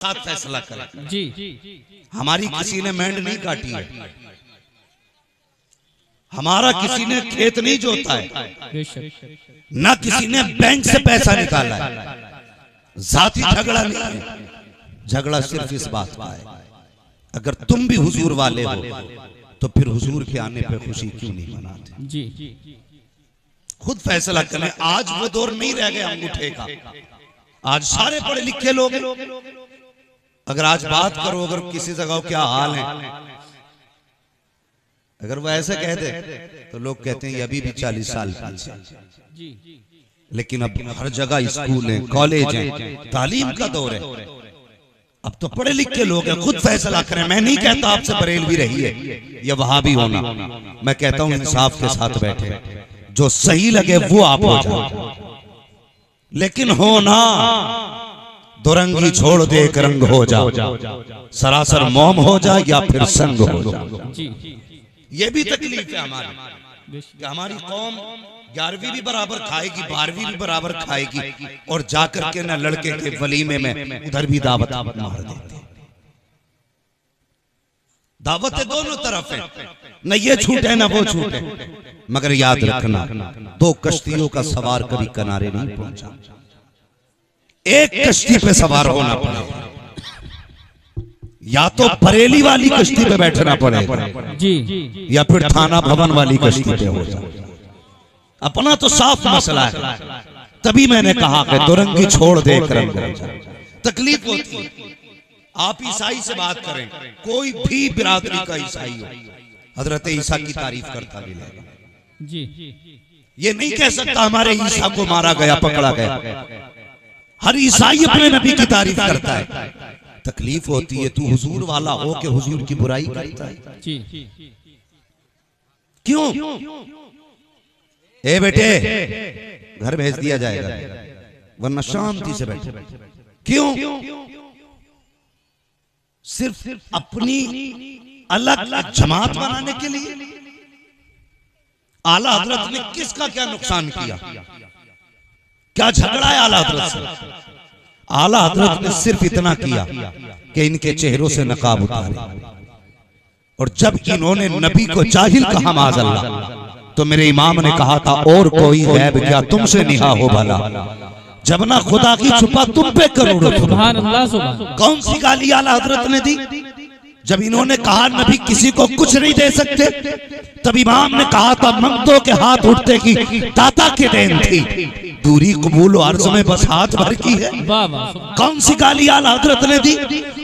साथ फैसला करें। जी हमारी किसी ने मेंढ नहीं काटी है, हमारा किसी ने खेत नहीं जोता है, ना किसी ने बैंक से पैसा निकाला है। जाती झगड़ा नहीं है, झगड़ा सिर्फ इस बात का है, अगर तुम भी हुजूर वाले हो तो फिर हुजूर के आने पे खुशी क्यों नहीं मनाते? जी खुद फैसला करें। आज वो दौर नहीं रह गया अंगूठे का, आज सारे पढ़े लिखे लोग हैं। अगर आज बात करो, अगर किसी जगह क्या हाल है, अगर वो ऐसे कह दे तो लोग कहते हैं ये अभी भी 40 साल पीछे। लेकिन अब हर जगह स्कूल है, कॉलेज है, तालीम का दौर है। अब तो पढ़े लिखे लोग हैं, खुद फैसला करें। मैं नहीं कहता आपसे बरेलवी रही है या वहां भी होना, मैं कहता हूं इंसाफ के साथ बैठे, जो सही लगे वो आप हो जाओ। लेकिन हो ना दुरंगी छोड़ दे एक रंग हो जाओ, सरासर मोम हो जाए या फिर संग हो जाओ। ये भी तकलीफ है हमारी कि हमारी कौम 11वीं भी बराबर खाएगी, 12वीं भी बराबर खाएगी, और जाकर के ना लड़के के वलीमे में उधर भी दावत मार देते। दावतें दोनों तरफ है, न ये छूटे ना वो छूटे। मगर याद रखना, 2 कश्तियों का सवार कभी किनारे नहीं पहुंचा, एक कश्ती पे सवार होना पड़ेगा। या तो बरेली वाली कश्ती पे बैठना पड़ेगा जी, या फिर थाना भवन वाली कश्ती पे हो जाए। अपना तो साफ मसला है। तभी मैंने कहा कि दुरंगी छोड़ दे रंग हो जाए। तकलीफ होती है। आप ईसाई से बात करें, कोई भी बिरादरी का ईसाई हो, हजरत ईसा की तारीफ करता मिलेगा जी। ये नहीं कह सकता हमारे ईसा को मारा गया, पकड़ा गया। हर ईसाई अपने नबी की तारीफ करता है। तकलीफ होती है तू हुजूर वाला हो के हुजूर की बुराई करता है। जी क्यों? ए बेटे घर भेज दिया जाएगा, वरना शांति से बैठे। क्यों? सिर्फ अपनी अलग जमात बनाने के लिए? आला हजरत ने किसका क्या नुकसान किया? क्या झगड़ा है आला हजरत से? आला हजरत ने सिर्फ इतना किया कि इनके चेहरों से नकाब उतारे, और जब इन्होंने नबी को जाहिल कहा माज़अल्लाह, तो मेरे इमाम ने कहा था और कोई गैब क्या तुमसे निहा हो भला, जब ना खुदा की छुपा तुम पे करोड़ों। सुभान अल्लाह, सुभान। कौन सी गाली आला हजरत ने दी? जब इन्होंने कहा नबी किसी को कुछ नहीं दे सकते, तब इमाम ने कहा था मंगतों के हाथ उठते की दाता के देन थी, दूरी कबूल और अर्ज में बस हाथ भर की है। कौन सी गाली आला हजरत ने दी?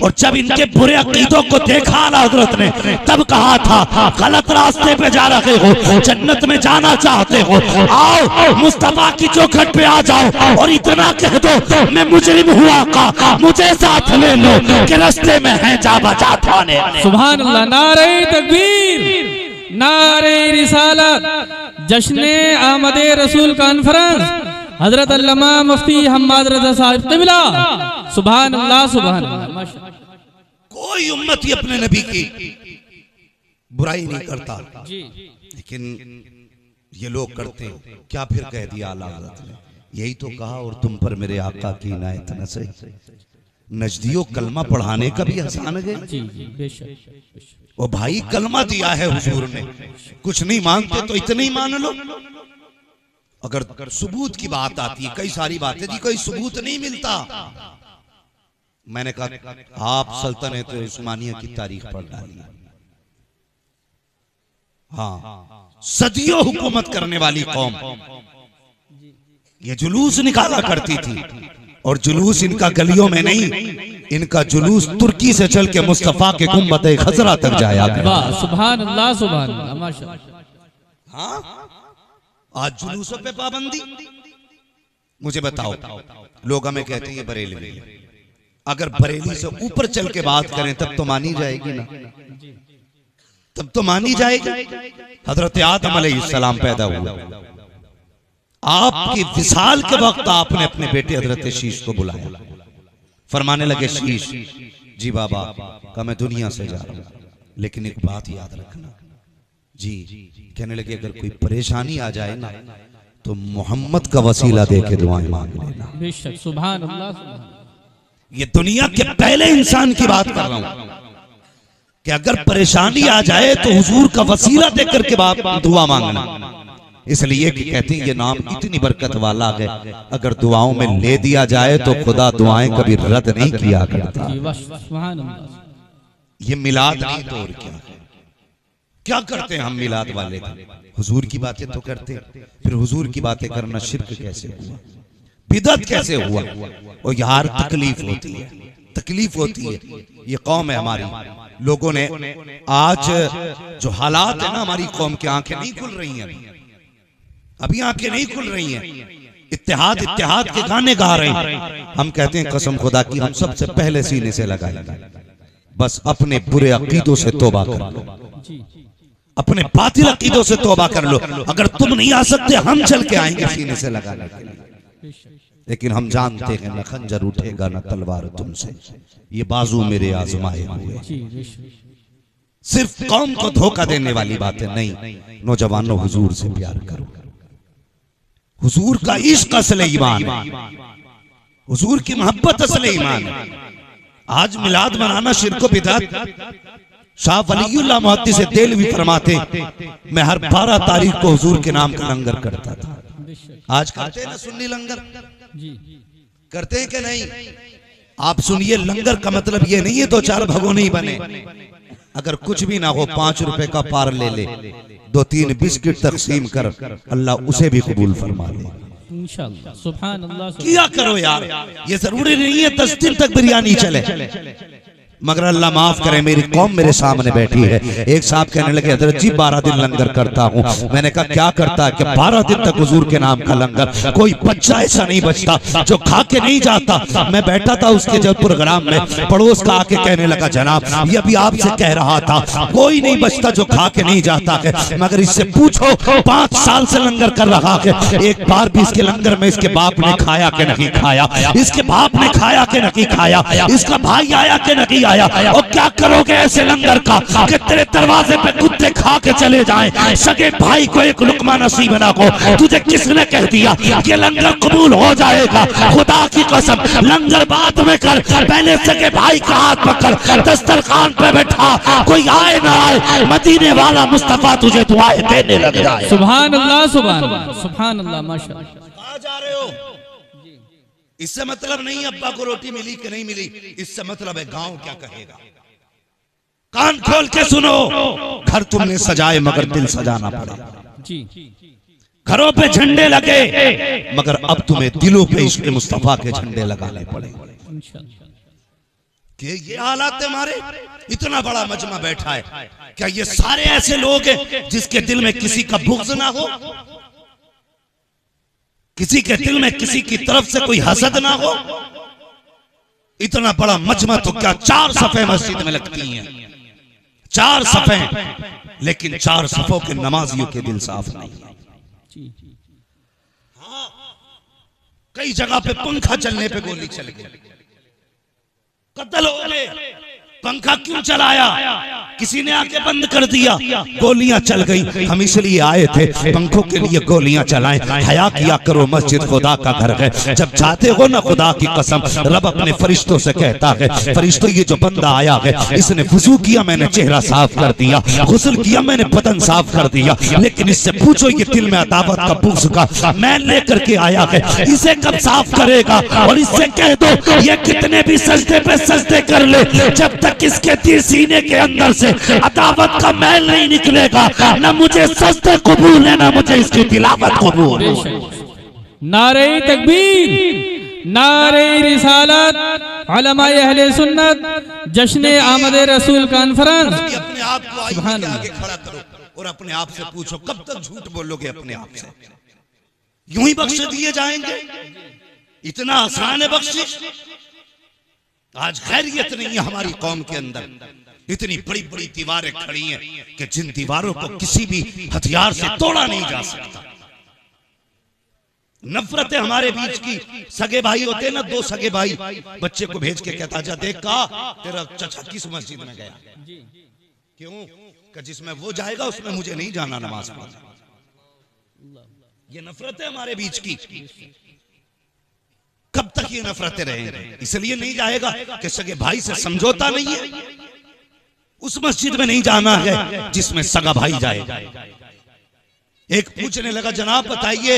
और जब इनके बुरे अकीदों को देखा आला हजरत ने, तब कहा था गलत रास्ते पे जा रहे हो, जन्नत में जाना चाहते हो, आओ मुस्तफा की चौखट पे आ जाओ और इतना कह दो मैं मुजरिम हुआ का मुझे साथ ले लो कि रास्ते में है जा बचा थाने। सुभान अल्लाह। नारे तकबीर, नारे रिसालत, जश्ने आमदे रसूल कॉन्फ्रेंस, हजरत अल्लामा मुफ्ती हम्माद रज़ा साहिब क़िबला। सुभान अल्लाह, सुभान अल्लाह। कोई उम्मती अपने नबी की बुराई नहीं करता, लेकिन ये लोग करते हैं। क्या फिर कह दिया आला हज़रत ने? यही तो कहा और तुम पर मेरे आका की इनायत न से नजदियों कलमा पढ़ाने का भी आसान है। वो भाई कलमा दिया है हुजूर ने, कुछ नहीं मानते तो इतने ही मान लो। अगर सबूत की बात आती है, कई सारी बातें जी कोई सबूत नहीं मिलता। मैंने कहा आप सल्तनत उस्मानिया की तारीख पढ़ डाली। हाँ, सदियों हुकूमत करने वाली कौम ये जुलूस निकाला करती थी, और जुलूस इनका गलियों में नहीं, इनका जुलूस तुर्की से चल के मुस्तफा के गुंबद खजरा तक जाया। सुभान अल्लाह, सुभान अल्लाह, माशाअल्लाह। हाँ, आज जुलूसों पे पाबंदी। मुझे बताओ, लोग हमें कहते हैं ये बरेलवी, अगर बरेली से ऊपर चल के बात करें तब तो मानी जाएगी ना, तब तो मानी जाएगी। हजरत आदम अलैहिस्सलाम पैदा हुआ, आपकी विसाल के वक्त आपने अपने बेटे हजरत शीश को बुलाया, फरमाने लगे शीश जी बाबा का मैं दुनिया से जा रहा हूं, लेकिन एक बात याद रखना जी। कहने लगे अगर कोई परेशानी आ जाए ना तो मोहम्मद का वसीला दे के दुआएं मांग लेना। बेशक, सुभान अल्लाह, सुभान। ये दुनिया के पहले इंसान की बात कर रहा हूं कि अगर परेशानी आ जाए तो हुजूर का वसीला देकर के बाप दुआ मांगना। इसलिए कि कहते हैं ये नाम इतनी बरकत वाला है, अगर दुआओं में ले दिया जाए तो खुदा दुआएं कभी रद्द नहीं किया करता। ये मिलाद नहीं तो और क्या करते हैं हम मिलाद वाले? हुजूर की बातें तो करते हैं, फिर हुजूर की बातें करना शिर्क कैसे हुआ, बिदअत कैसे हुआ? और यार तकलीफ होती है, तकलीफ होती है। ये कौम है हमारी, लोगों ने आज जो हालात है ना, हमारी कौम की आंखें नहीं खुल रही हैं, अभी आंखें नहीं खुल रही हैं। इत्तेहाद इत्तेहाद के गाने गा रहे हैं। हम कहते हैं कसम खुदा की हम सबसे पहले सीने से लगाएंगे, बस अपने बुरे अकीदों से तौबा कर लो, अपने बातिल अकीदों से तौबा कर लो। अगर तुम नहीं आ सकते हम चल के आएंगे सीने से लगाने के लिए। लेकिन हम जानते हैं न खंजर उठेगा न तलवार तुमसे, ये बाजू मेरे आजमाए हुए। सिर्फ कौम को धोखा देने वाली बातें नहीं। नौजवानों, हुजूर से प्यार करो, हुजूर का इश्क असल ईमान है, हुजूर की मोहब्बत असल ईमान है। आज मिलाद मनाना शिर्क बिदअत। शाह वलीउल्लाह मुहद्दिस देलवी फरमाते, मैं हर 12 तारीख को हुजूर के नाम का लंगर करता था। आज करते हैं ना सुन्नी लंगर, करते हैं कि नहीं? आप सुनिए, लंगर का मतलब ये नहीं है 2-4 भगोने ही बने। अगर कुछ भी ना हो, 5 रुपए का पार ले ले, 2-3 बिस्किट तकसीम कर, अल्लाह उसे भी कबूल फरमा ले इंशाअल्लाह। सुभान अल्लाह। किया करो यार, ये जरूरी नहीं है 10 दिन तक बिरयानी चले। मगर अल्लाह माफ करे, मेरी कौम मेरे सामने बैठी है। एक साहब कहने लगे, हजरत जी 12 दिन लंगर करता हूँ। मैंने कहा क्या करता है? कि 12 दिन तक हुजूर के नाम का लंगर। कोई बच्चा ऐसा नहीं बचता जो खा के नहीं जाता। मैं बैठा था उसके जब प्रोग्राम में, पड़ोस का आके कहने लगा, जनाब ये अभी आपसे कह रहा था, कोई नहीं बचता जो खा के नहीं जाता है। मगर इससे पूछो, 5 साल से लंगर कर रहा है, एक बार भी इसके लंगर में इसके बाप ने खाया के नहीं खाया, इसके बाप ने खाया के नहीं खाया, इसका भाई आया के नहीं आया। और क्या करोगे ऐसे लंगर का कि तेरे दरवाजे पे कुत्ते खा के चले जाएं, सगे भाई को एक लुकमा नसीब ना हो। तुझे किसने कह दिया कि लंगर कबूल हो जाएगा? खुदा की कसम, लंगर बाद में कर, पहले सगे भाई का हाथ पकड़, दस्तरखान पे बैठा, कोई आए ना आए, मदीने वाला मुस्तफा तुझे दुआएं देने लग जाए। सुभान अल्लाह, सुभान अल्लाह, सुभान अल्लाह, माशाअल्लाह। कहां जा रहे हो? इससे मतलब नहीं अब्बा को रोटी मिली कि नहीं मिली, इससे मतलब है गांव क्या कहेगा। कान खोल के सुनो, घर तुमने सजाए मगर दिल सजाना पड़ा। घरों पे झंडे लगे मगर अब तुम्हें दिलों पे इश्क़ मुस्तफा के झंडे लगाने पड़े। कि ये हालात हमारे, इतना बड़ा मजमा बैठा है, क्या ये सारे ऐसे लोग हैं जिसके दिल में किसी का बुग़्ज़ ना हो, किसी के दिल में किसी की तरफ से कोई हसद ना हो? इतना बड़ा मजमा तो क्या 4 सफ़े मस्जिद में लगती हैं, 4 सफ़े, लेकिन 4 सफ़ों के नमाजियों के दिल साफ नहीं। हाँ, कई जगह पे पंखा चलने पे गोली चल गई, कत्ल हो गए। पंखा क्यों चलाया? किसी ने आके बंद कर दिया, गोलियां चल गई। हम इसलिए आए थे पंखों के लिए गोलियां चलाएं। हया किया करो, मस्जिद खुदा का घर है। जब चाहते हो ना, खुदा की कसम, रब अपने फरिश्तों से कहता है, फरिश्तों ये जो बंदा आया है, इसने वुजू किया, मैंने चेहरा साफ कर दिया, गुस्ल किया, मैंने बदन साफ कर दिया, लेकिन इससे पूछो ये दिल में अदावत का बुग़्ज़ का मैं लेकर के आया है, इसे कब साफ करेगा? और इससे कह दो ये कितने भी सजदे पे सजदे कर ले, जब तक इसके दिल सीने के अंदर से अदावत का मैल नहीं निकलेगा, ना मुझे सजदे कबूल है, ना मुझे इसकी तिलावत कबूल। नारे तकबीर, नारे रिसालत, उलमाए अहले सुन्नत, जश्न आमद रसूल कॉन्फ्रेंस। अपने आप को आगे खड़ा करो और अपने आप से पूछो, कब तक झूठ बोलोगे अपने आप से? यूं ही बख्श दिए जाएंगे? इतना आसान है बख्शिश? आज खैरियत नहीं है हमारी कौम के अंदर। इतनी बड़ी बड़ी दीवारें खड़ी हैं कि जिन दीवारों को किसी भी हथियार से तोड़ा नहीं जा सकता। नफरतें हमारे बीच की। सगे भाई होते ना, 2 सगे भाई, बच्चे को भेज के कहता, जा देख का तेरा चचा किस मस्जिद में गया। क्यों? कि जिसमें वो जाएगा उसमें मुझे नहीं जाना नमाज पढ़ने। ये नफरत है हमारे बीच की। कब तक ये नफरतें रहेंगी? इसलिए नहीं जाएगा कि सगे भाई से समझौता नहीं है, उस मस्जिद में नहीं जाना है जिसमें सगा भाई जाए। एक पूछने लगा, जनाब बताइए,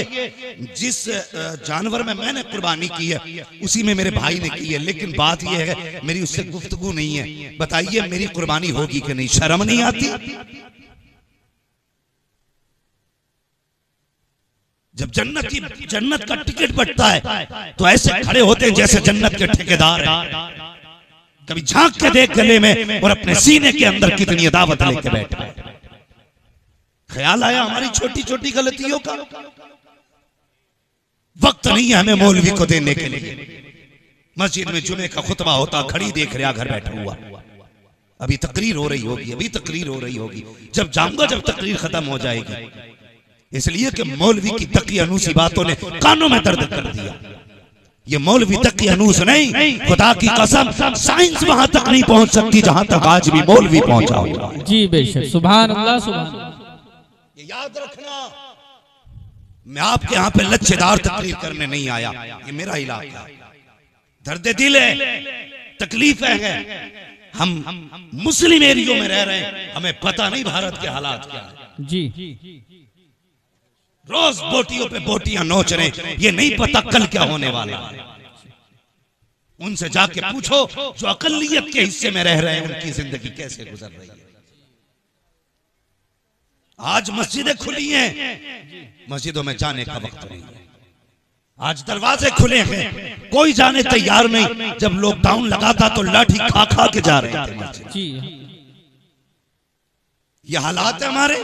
जिस जानवर में मैंने कुर्बानी की है उसी में मेरे भाई ने की है, लेकिन बात यह है मेरी उससे गुफ्तगू नहीं है, बताइए मेरी कुर्बानी होगी कि नहीं? शर्म नहीं आती? जब जन्नत का टिकट बंटता है तो ऐसे खड़े होते हैं जैसे जन्नत के ठेकेदार हैं। कभी झांक के देख गले में और अपने सीने के अंदर कितनी अदावत लेके बैठे। ख्याल आया हमारी छोटी छोटी गलतियों का? वक्त नहीं है हमें मौलवी को देने के लिए। मस्जिद में जुमे का खुतबा होता, खड़ी देख रहा घर बैठा हुआ, अभी तकरीर हो रही होगी, अभी तकरीर हो रही होगी, जब जाऊंगा जब तकरीर खत्म हो जाएगी। इसलिए कि मौलवी की तकी अनूसी बातों ने कानों में दर्द कर दिया। ये मौलवी तकी अनूस नहीं, खुदा की कसम साइंस वहां तक नहीं पहुंच सकती जहां तक आज भी मौलवी पहुंचा हुआ। जी बेशक, सुभान अल्लाह, सुभान। ये याद रखना, मैं आपके यहाँ पे लच्छेदार तकरीर करने नहीं आया, ये मेरा इलाका, दर्द दिल है, तकलीफ है। हम मुस्लिम एरियो में रह रहे हैं, हमें पता नहीं भारत के हालात क्या है। जी, रोज बोटियों पे बोटियां नोच रहे, ये नहीं पता कल क्या होने वाला है। उनसे जाके पूछो जो अकलियत के हिस्से में रह रहे हैं, उनकी जिंदगी कैसे गुजर रही है। आज मस्जिदें खुली हैं, मस्जिदों में जाने का वक्त नहीं है। आज दरवाजे खुले हैं, कोई जाने तैयार नहीं। जब लॉकडाउन लगा था तो लाठी खा खा के जा रहे थे। ये हालात है हमारे।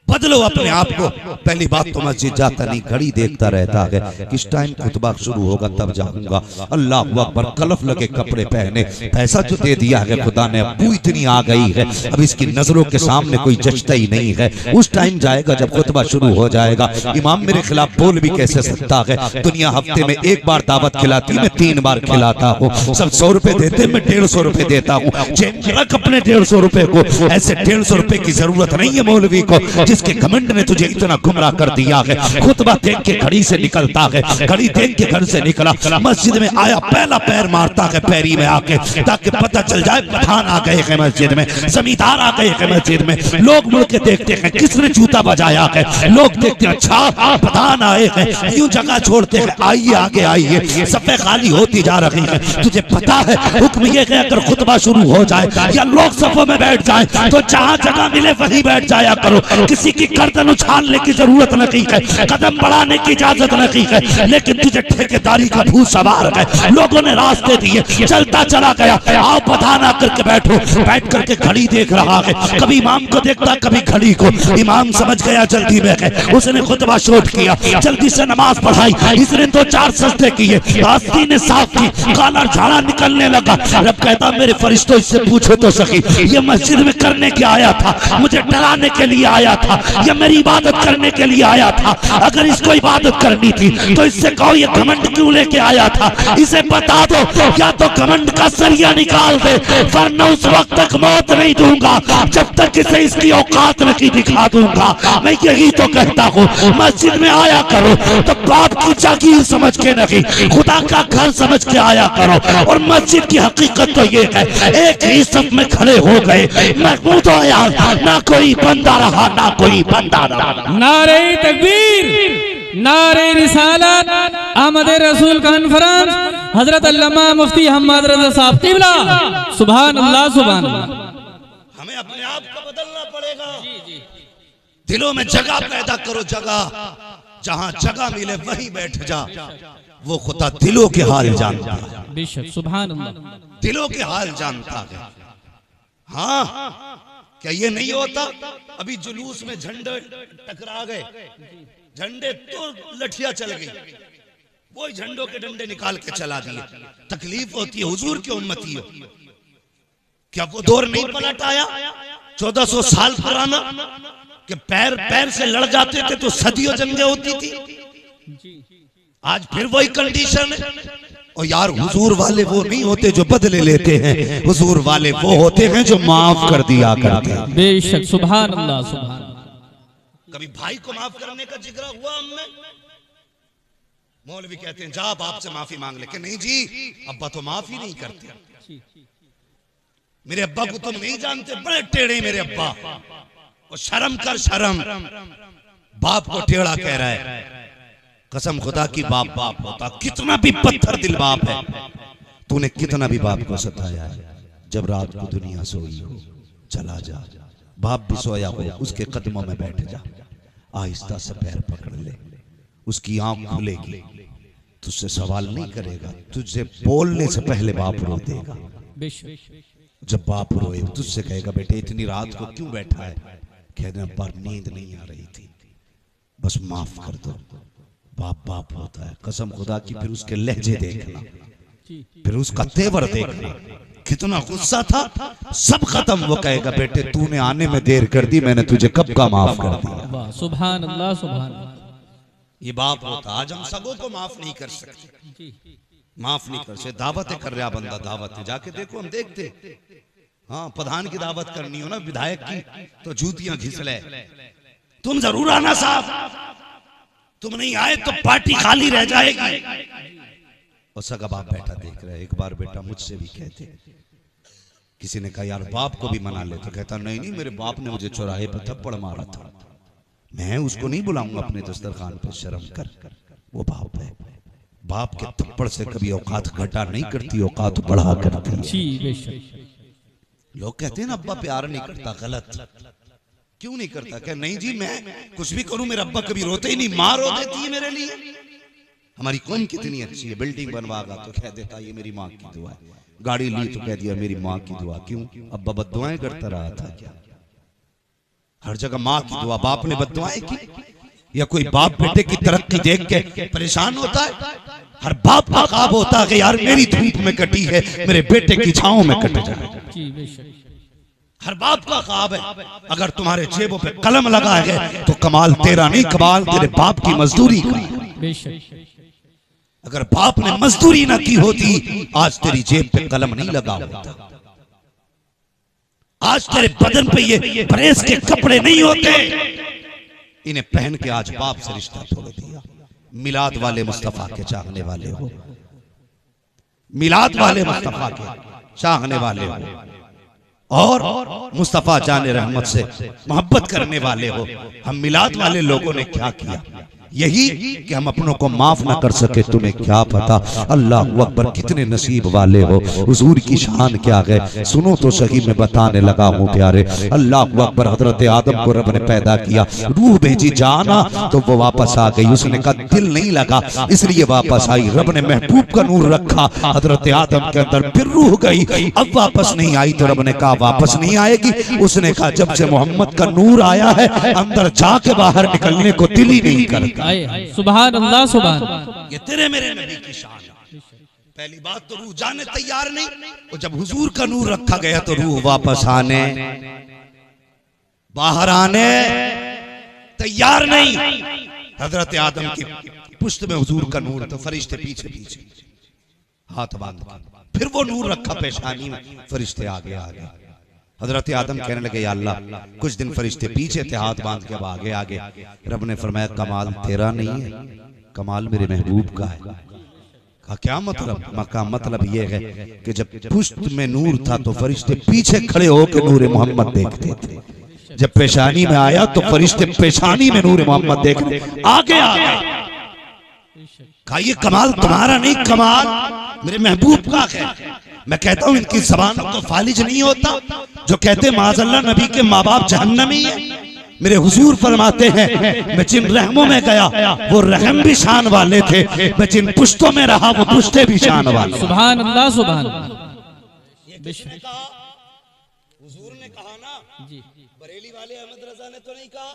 बदलो अपने आप को। पहली बात तो मस्जिद जाता नहीं, घड़ी देखता रहता है किस टाइम खुतबा शुरू होगा तब जाऊंगा। अल्लाह अकबर, कलफ लगे कपड़े पहने, पैसा जो दे दिया है खुदा ने, अबू इतनी आ गई है अब इसकी नजरों के सामने कोई जचता ही नहीं है। उस टाइम जाएगा जब खुतबा शुरू हो जाएगा। इमाम मेरे खिलाफ बोल भी कैसे सकता है? दुनिया हफ्ते में एक बार दावत खिलाती, मैं 3 बार खिलाता हूँ। सब 100 रुपए देते, मैं 150 रुपए देता हूँ। रख अपने 150 रुपए को। ऐसे 150 रुपए की जरूरत नहीं है मौलवी को जिसके घमंड ने तुझे इतना गुमराह कर दिया है। खुतबा देख के घड़ी से निकलता है, घड़ी देख के घर से निकला, मस्जिद में आया, पहला पैर मारता है पैरी में आके, ताकि पता चल जाए पठान आ गए हैं मस्जिद में, जमींदार आ गए हैं मस्जिद में। लोग मुड़ के देखते हैं किसने जूता बजाया है, लोग देखते हैं अच्छा पठान आए हैं, यूं जगह छोड़ते हैं, आइए आगे आइए, सफे खाली होती जा रही है। तुझे पता है हुक्म ये है अगर खुतबा शुरू हो जाए या लोग सफों में बैठ जाए तो जहां जगह मिले वहीं बैठ जाया करो। किसी की गर्दन उछालने की जरूरत नहीं है, कदम बढ़ाने की इजाजत नहीं है, लेकिन तुझे ठेकेदारी का भूत सवार है। लोगों ने रास्ते दिए, चलता चला गया, आओ पठान आकर के बैठो। बैठ करके घड़ी देख रहा है, कभी इमाम को देखता कभी घड़ी को। इमाम समझ गया जल्दी में है, उसने खुतबा शोट किया, जल्दी से नमाज पढ़ाई, इसने 2-4 सजदे किए, आस्ती ने साफ की, काला झाड़ा निकलने लगा। रब कहता मेरे फरिश्तों इससे पूछो तो सही, ये मस्जिद में करने क्या आया था? मुझे डराने के लिए आया था या मेरी इबादत करने के लिए आया था? अगर इसको इबादत करनी थी तो इससे कहो ये घमंड क्यों लेके आया था? इसे बता दो या तो घमंड का सरिया निकाल दे, वरना उस वक्त तक मौत नहीं दूंगा जब तक इसे इसकी औकात नहीं दिखा दूंगा। मैं यही तो कहता हूँ, मस्जिद में आया करो तो बाप की जागीर समझ के नहीं, खुदा का घर समझ के आया करो। और मस्जिद की हकीकत तो ये है, एक ही सब में खड़े हो गए, महमूद आया, ना कोई बंदा रहा ना कोई बंदा रहा। नारे तकबीर, नारे रिसालत, अहमद रसूल कॉन्फ्रेंस, हजरत अल्लामा मुफ्ती हम्माद रज़ा साहब क़िबला, सुभान अल्लाह, सुभान अल्लाह। हमें अपने आप को बदलना पड़ेगा। दिलों में जगह पैदा करो, जगह, जहां जगह मिले वहीं बैठ जा। वो खुदा दिलों के हाल जानता है, बेशक, सुभान अल्लाह, दिलों के हाल जानता है। हाँ, क्या ये नहीं होता? अभी जुलूस में झंडे टकरा गए, झंडे तो लठिया चल गई, वो झंडों के डंडे निकाल के चला दिए। तकलीफ होती है, हुजूर की उम्मती हो, क्या वो दौर नहीं पलट आया 1400 साल पुराना कि पैर पैर से लड़ जाते थे तो सदियों जंगें होती थी। आज फिर वही कंडीशन है। और यार हुजूर वाले वो नहीं होते जो बदले लेते हैं, हुजूर वाले वो होते हैं जो माफ कर दिया करते हैं। बेशक, सुभान अल्लाह, सुभान। कभी भाई को माफ करने का जिक्र हुआ हमने? मौलवी कहते हैं जा बाप से माफी मांग ले, कि नहीं जी अब्बा तो माफी नहीं करते, मेरे अब्बा को तुम नहीं जानते, बड़े टेढ़े मेरे अब्बा, और शर्म कर शर्म, बाप को टेढ़ा कह रहा है। कसम खुदा की बाप बाप होता, कितना भी पत्थर दिल बाप है, तूने कितना भी बाप को सताया है, जब रात को दुनिया सोई हो चला जा, बाप भी सोया हो उसके कदमों में बैठ जा, आहिस्ता से पैर पकड़ ले, उसकी आंख खुलेगी, तुझसे सवाल नहीं करेगा, तुझसे बोलने से पहले बाप रो देगा। जब बाप रोए तुझसे कहेगा बेटे इतनी रात को क्यों बैठा है, कहना पर नींद नहीं आ रही थी, बस माफ कर दो। बाप बाप होता है, कसम खुदा की। फिर उसके लहजे देखना, फिर उसका तेवर देखना, कितना गुस्सा था सब खत्म। वो कहेगा बेटे तूने आने में देर कर दी, मैंने तुझे कब का माफ कर दिया। सुभान अल्लाह सुभान अल्लाह। ये बाप होता। आज हम सबों को माफ नहीं कर सकते, माफ नहीं कर सकते। दावतें कर रहा बंदा, दावत है जाके देखो, हम देखते। हाँ प्रधान की दावत करनी हो ना, विधायक की, तो जूतियां घिसले, तुम जरूर आना साहब, तुम नहीं आए तो पार्टी खाली रह जाएगी। और सगा बाप बैठा देख रहा है। एक बार बेटा मुझसे भी कहते, किसी ने कहा यार बाप को भी मना ले, तो कहता नहीं नहीं मेरे बाप ने मुझे चौराहे पर थप्पड़ मारा था, मैं उसको नहीं बुलाऊंगा अपने दस्तरखान पर, शर्म कर, वो बाप है। बाप के थप्पड़ से कभी औकात घटा नहीं करती, औकात बढ़ा करती है। लोग कहते हैं ना अब्बा प्यार नहीं करता, गलत। क्यों नहीं करता? क्या नहीं जी मैं कुछ भी करूं मेरा अब्बा कभी रोते ही नहीं, माँ रो देती है मेरे लिए। हमारी कौम कितनी अच्छी है, बिल्डिंग बनवागा तो कह देता ये मेरी माँ की दुआ है, गाड़ी ली तो कह दिया मेरी माँ की दुआ। क्यों? अब्बा बद्दुआएं करता रहा था क्या? हर जगह माँ की दुआ, बाप ने बद्दुआएं की? या कोई बाप बेटे की तरक्की देख के परेशान होता है? हर बाप का ख्वाब होता है कि यार मेरी धूप में कटी है, मेरे बेटे की छांव में कट जाए। हर बाप का ख्वाब है। अगर तुम्हारे जेबों पे कलम लगा है तो कमाल तेरा नहीं, कमाल तेरे बाप की मजदूरी का। अगर बाप ने मजदूरी ना की होती आज तेरी जेब पे कलम नहीं लगा होता, आज तेरे बदन पे ये प्रेस के कपड़े नहीं होते। इन्हें पहन के आज बाप से रिश्ता तोड़ दिया। मिलाद वाले मुस्तफा के चाहने वाले हो, मिलाद वाले मुस्तफा के चाहने वाले हो, और मुस्तफा जाने रहमत से मोहब्बत करने वाले हो। हम मिलाद वाले लोगों ने क्या किया? यही कि हम अपनों को माफ ना कर सके, तुम्हें क्या पता। अल्लाह अकबर, कितने नसीब वाले हो। हुजूर की शान क्या है सुनो तो सही, मैं बताने लगा हूँ प्यारे। अल्लाह अकबर, हजरत आदम को रब ने पैदा किया, रूह भेजी जाना तो वो वापस आ गई। उसने कहा दिल नहीं लगा इसलिए वापस आई। रब ने महबूब का नूर रखा हजरत आदम के अंदर, फिर रूह गई, अब वापस नहीं आई तो रब ने कहा वापस नहीं आएगी। उसने कहा जब से मोहम्मद का नूर आया है अंदर जाके बाहर निकलने को दिल ही नहीं करता। सुभान अल्लाह सुभान। ये तेरे मेरे नबी की शान है। पहली बात तो रूह जाने तैयार नहीं, और जब हुजूर का नूर रखा गया तो रूह वापस आने बाहर आने तैयार नहीं। हजरत आदम की पुश्त में हुजूर का नूर, तो फरिश्ते पीछे पीछे हाथ बांध, फिर वो नूर रखा पेशानी में, फरिश्ते आगे आगे। हजरत आदम कहने लगे या अल्लाह, कुछ दिन फरिश्ते पीछे थे हाथ बांध के, अब आगे आगे। रब ने फरमाया कमाल तेरा नहीं है, कमाल मेरे महबूब का है। कहा क्या मतलब? का मतलब ये है कि जब पुश्त में नूर था तो फरिश्ते पीछे खड़े होकर नूर मोहम्मद देखते थे, जब पेशानी में आया तो फरिश्ते पेशानी में नूर मोहम्मद देखते आगे आगे। कहा ये कमाल तुम्हारा नहीं, कमाल मेरे महबूब का है। मैं कहता हूं इनकी जबानों को फालिज नहीं होता जो कहते माज़अल्लाह नबी के माँ बाप जहन्नमी है। मेरे हुजूर फरमाते हैं मैं जिन रहमों में गया वो रहम भी शान वाले थे, मैं जिन पुश्तों में रहा वो पुश्ते भी शान वाले। सुभान अल्लाह सुभान अल्लाह। हुजूर ने कहा ना, बरेली वाले अहमद रजा ने तो नहीं कहा।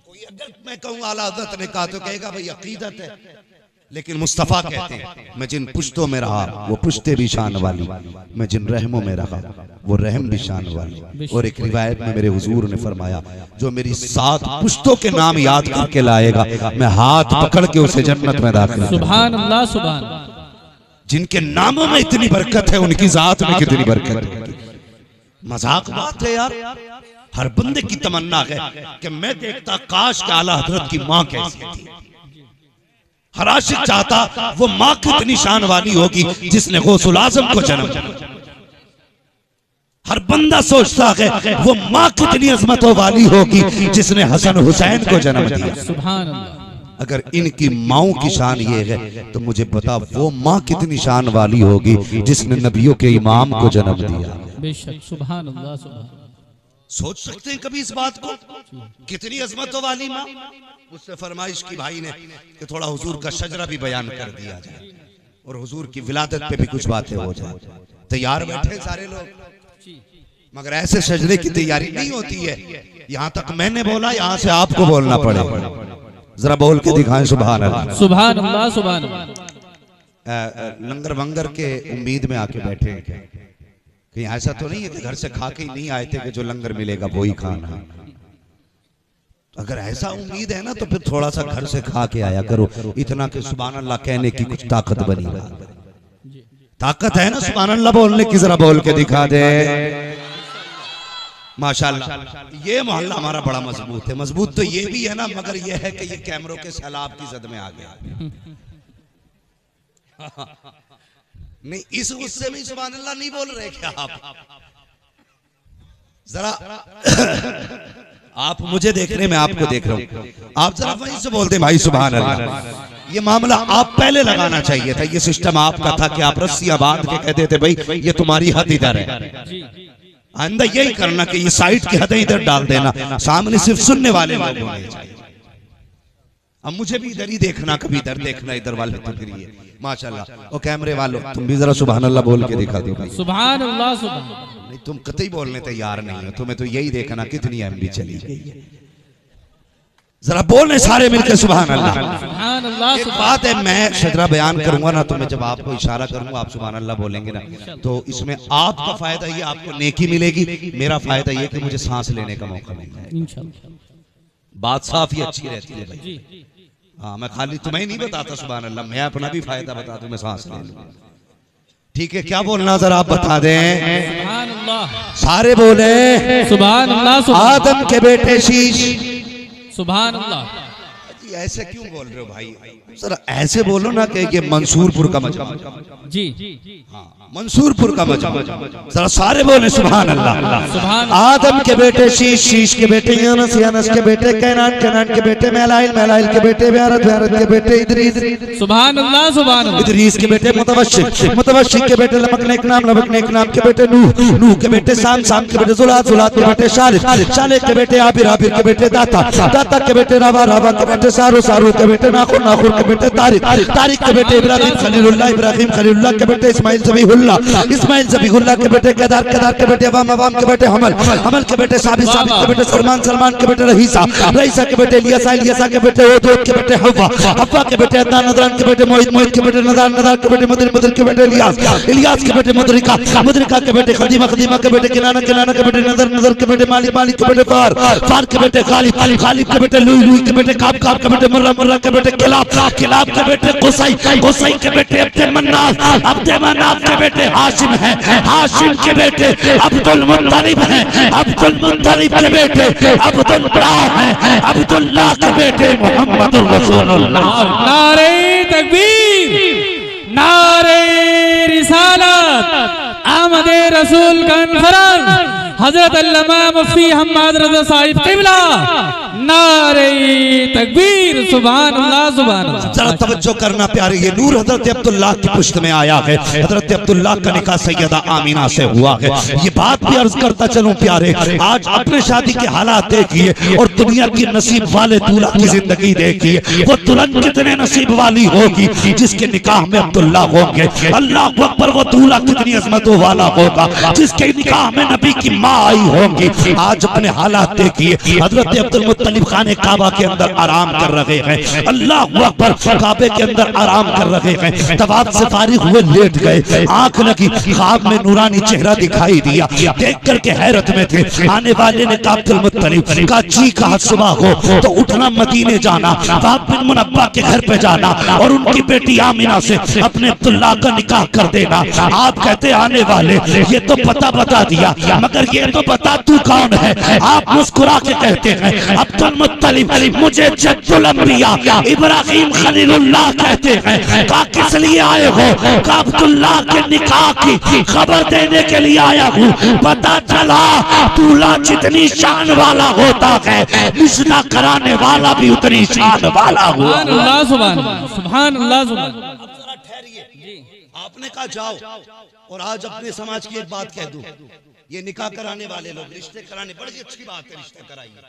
कोई अगर मैं कहूँ आला हज़रत ने कहा तो कहेगा भाई अकीदत है, लेकिन मुस्तफा कहते हैं मैं जिन पुश्तों में रहा वो पुश्ते भी शान वाली, मैं जिन रहमों में रहा वो रहम भी शान वाली। और एक रिवायत में मेरे हुजूर ने फरमाया जो मेरी 7 पुश्तों के नाम याद करके लाएगा मैं हाथ पकड़ के उसे जन्नत में दाखिल। सुभान अल्लाह सुभान। जिनके नामों में इतनी बरकत है उनकी जात में कितनी बरकत है। मजाक बात है यार। हर बंदे की तमन्ना है कि मैं देखता काश के आला हजरत की माँ कैसी थी। हर आशिक चाहता वो माँ कितनी शान वाली होगी जिसने गौसुल आजम को जन्म दिया। हर बंदा सोचता है वो माँ कितनी अजमतों वाली होगी जिसने हसन हुसैन को जन्म दिया। सुभान अल्लाह। अगर इनकी माओं की शान ये है तो मुझे बता वो माँ कितनी शान वाली होगी जिसने नबियों के इमाम को जन्म दिया। बेशक। सुभान अल्लाह। सुभान। सोच सकते हैं कभी इस बात को, कितनी अजमतों वाली माँ। उससे फरमाइश की भाई ने कि थोड़ा हुजूर का शजरा भी बयान कर दिया जाए और हुजूर की विलादत पे भी कुछ बातें हो जाए। तैयार बैठे सारे लोग, मगर ऐसे शजरे की तैयारी नहीं होती है। यहाँ तक मैंने बोला, यहाँ से आपको बोलना पड़ेगा। जरा बोल के दिखाएं सुभान अल्लाह। सुभान अल्लाह। सुभान अल्लाह। लंगर वंगर के उम्मीद में आके बैठे हैं क्या? कहीं ऐसा तो नहीं है कि घर से खा के ही नहीं आए थे कि जो लंगर मिलेगा वो ही खाना। अगर ऐसा उम्मीद है ना तो फिर थोड़ा सा घर से खा के आया करो। इतना कि सुभान अल्लाह कहने की कुछ ताकत बनी रहा। ताकत है ना सुभान अल्लाह बोलने की, जरा बोल के दिखा दे। माशाअल्लाह। ये मोहल्ला हमारा बड़ा मजबूत है। मजबूत तो ये भी है ना, मगर ये है कि ये कैमरों के सैलाब की जद में आ गया। नहीं, इस गुस्से में सुभान अल्लाह नहीं बोल रहे क्या आप? जरा आप मुझे देख रहे, मैं आपको देख रहा हूँ। आप जरा वहीं से बोलते भाई सुभान अल्लाह। ये मामला आप पहले लगाना चाहिए था। ये सिस्टम आपका था कि आप रस्सियां बांध के कहते थे भाई ये तुम्हारी हद इधर है। आइंदा यही करना कि ये साइड की हदें इधर डाल देना, सामने सिर्फ सुनने वाले लोग होने चाहिए। अब मुझे भी इधर ही देखना, कभी इधर देखना, इधर वाले तो फिर ये माशाल्लाह। ओ कैमरे वालों तुम भी जरा सुभान अल्लाह बोल के दिखा दो भाई। सुभान अल्लाह। सुभान। नहीं तुम कतई बोलने तैयार नहीं हो, तुम्हें तो यही देखना कितनी एमबी चली गई। जरा बोलने सारे मिलकर सुभान अल्लाह। सुभान अल्लाह। एक बात है, मैं शजरा बयान करूंगा ना तो मैं जब आपको इशारा करूंगा आप सुभान अल्लाह बोलेंगे ना, तो इसमें आपका फायदा ये आपको नेकी मिलेगी, मेरा फायदा ये कि मुझे सांस लेने का मौका मिलेगा। इंशाअल्लाह। बात साफ ही अच्छी रहती है भाई। हाँ, मैं खाली तुम्हें नहीं बताता सुभान अल्लाह, मैं अपना भी फायदा बता दूं, मैं सांस ले लूं। ठीक है, क्या बोलना जरा आप बता दें। सुभान अल्लाह। सारे बोले सुभान अल्लाह। आदम के बेटे शीश। सुभान अल्लाह। ऐसे क्यों बोल रहे हो भाई? सर ऐसे बोलो ना कि ये मंसूरपुर का मजमा। जी। हाँ, मंसूरपुर का मजमा। जरा सारे बोले सुभान अल्लाह। सुभान। आदम के बेटे शीश, शीश के बेटे यानस, यानस के बेटे कैनान, कैनान के बेटे मैलाइल, मैलाइल के बेटे व्यारत, व्यारत के बेटे इदरीस। सुभान अल्लाह। सुभान अल्लाह। इदरीस के बेटे मुतवश्शिक, मुतवश्शिक के बेटे लमकनेक नाम, लमकनेक नाम के बेटे नूह, नूह के बेटे साम, साम के बेटे जुलात, जुलात के बेटे शालिक, शालिक के बेटे आबिर, आबिर के बेटे दाता, दाता के बेटे रावा, रावा के बेटे सारू, सारू के बेटे नाखुर, नाखुर के बेटे तारिक, तारिक के बेटे इब्राहिम खलीलुल्लाह, इब्राहिम खलीलुल्लाह के बेटे इस्माइल ज़बीहुल्लाह, इस्माइल ज़बीहुल्लाह के बेटे केदार, केदार के बेटे अवाम, अवाम के बेटे हमल, हमल के बेटे साबित, साबित के बेटे सलमान, सलमान के बेटे रहीसा, रहीसा के बेटे इलियासा, इलियासा के बेटे ओदोद के बेटे हव्वा, हव्वा के बेटे अदनान, अदनान के बेटे मोहित, मोहित के बेटे नदान, नदान के बेटे मदर, मदर के बेटे इलियास, इलियास के बेटे मुदरिका, मुदरिका के बेटे खदीमा, खदीमा के बेटे किनाना, किनाना के बेटे नजर, नजर के बेटे मालिक, मालिक के बेटे फार, फार के बेटे गालिब, गालिब के बेटे लुई, लुई के बेटे काब, काब के बेटे मुर्रा, मुर्रा के बेटे किलाब, किलाब के बेटे कुसै, कुसै के बेटे अब्दे मन्नाफ, अब्दे मन्नाफ के बेटे हाशिम है, हाशिम के बेटे अब्दुल मुत्तलिब है, अब्दुल मुत्तलिब के बेटे अब्दुल्लाह है, अब्दुल्लाह के बेटे मोहम्मदुर रसूलुल्लाह। नारे तकबीर, नारे रिसालत, आमदे रसूल कॉन्फ्रेंस, हजरत अल्लामा मुफ्ती हम्माद रज़ा साहिब क़िबला, नारे तकबीर। सुभान अल्लाह। सुभान अल्लाह। जरा तवज्जो करना प्यारे, ये नूर हजरत अब्दुल्लाह की पुश्त में आया है। हजरत अब्दुल्लाह का निकाह सैयदा आमीना से हुआ है। ये बात भी अर्ज करता चलूं प्यारे, आज अपने शादी के हालात देखिए और दुनिया की नसीब वाले दूल्हा की जिंदगी देखिए। वो दुल्हन कितने नसीब वाली होगी जिसके निकाह में अब्दुल्लाह होंगे। अल्लाह अकबर, वो दूल्हा कितनी अजमतों वाला होगा जिसके निकाह में नबी की माँ आई होंगी। आज अपने हालात देखिए, हजरत अब्दुल मुत्तलिब खाने काबा के अंदर आराम कर रहे हैं। अल्लाह अकबर, काबे के अंदर आराम कर रहे हैं। तवाफ से फारिग हुए लेट गए, आंख लगी, ख्वाब में नूरानी चेहरा दिखाई दिया। देख करके हैरत में थे। आने वाले ने कहा अब्दुल मुत्तलिब का जी कहा सुबह हो तो उठना, मदीने जाना, बाप बिन मुनब्बा के घर पे जाना और उनकी बेटी आमिना से अपने अब्दुल्लाह का निकाह कर देना। आप कहते आने वाले ये तो पता बता दिया, मगर ये तो बता तू कौन है। आप मुस्कुरा के कहते हैं अब अब्दुल मुत्तलिब मुझे जद्दुल अंबिया इब्राहिम खलीलुल्लाह कहते हैं। कहा किस लिए आए हो? कहा अब्दुल्लाह के निकाह की खबर देने के लिए आया हूँ। पता चला दूल्हा जितनी शान वाला होता है रिश्ता कराने वाला भी उतनी शान वाला हुआ। सुभान अल्लाह सुभान। अब जरा ठहरिए, आपने कहा जाओ, और आज अपने समाज की एक बात कह दूं, ये निकाह कराने वाले लोग रिश्ते कराने, बड़ी अच्छी बात है, रिश्ते कराइए,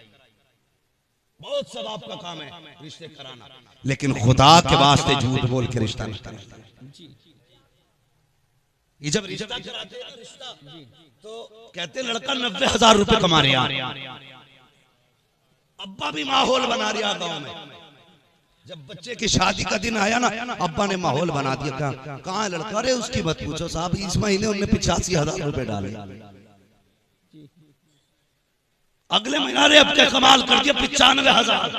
बहुत सवाब का काम है रिश्ते कराना, लेकिन खुदा के वास्ते झूठ बोल के रिश्ता नहीं कराना। ये जब रिश्ता कराते हैं रिश्ता, तो कहते लड़का 90,000 रुपए कमा रहा, अब्बा भी माहौल बना रहा गांव में। जब बच्चे की शादी का दिन आया ना, अब्बा ने माहौल बना दिया। कहाँ है लड़का? अरे उसकी मत पूछो साहब, इस महीने उन्होंने 85,000 रुपए डाले, अगले महीने अरे अब क्या कमाल कर दिया 95,000।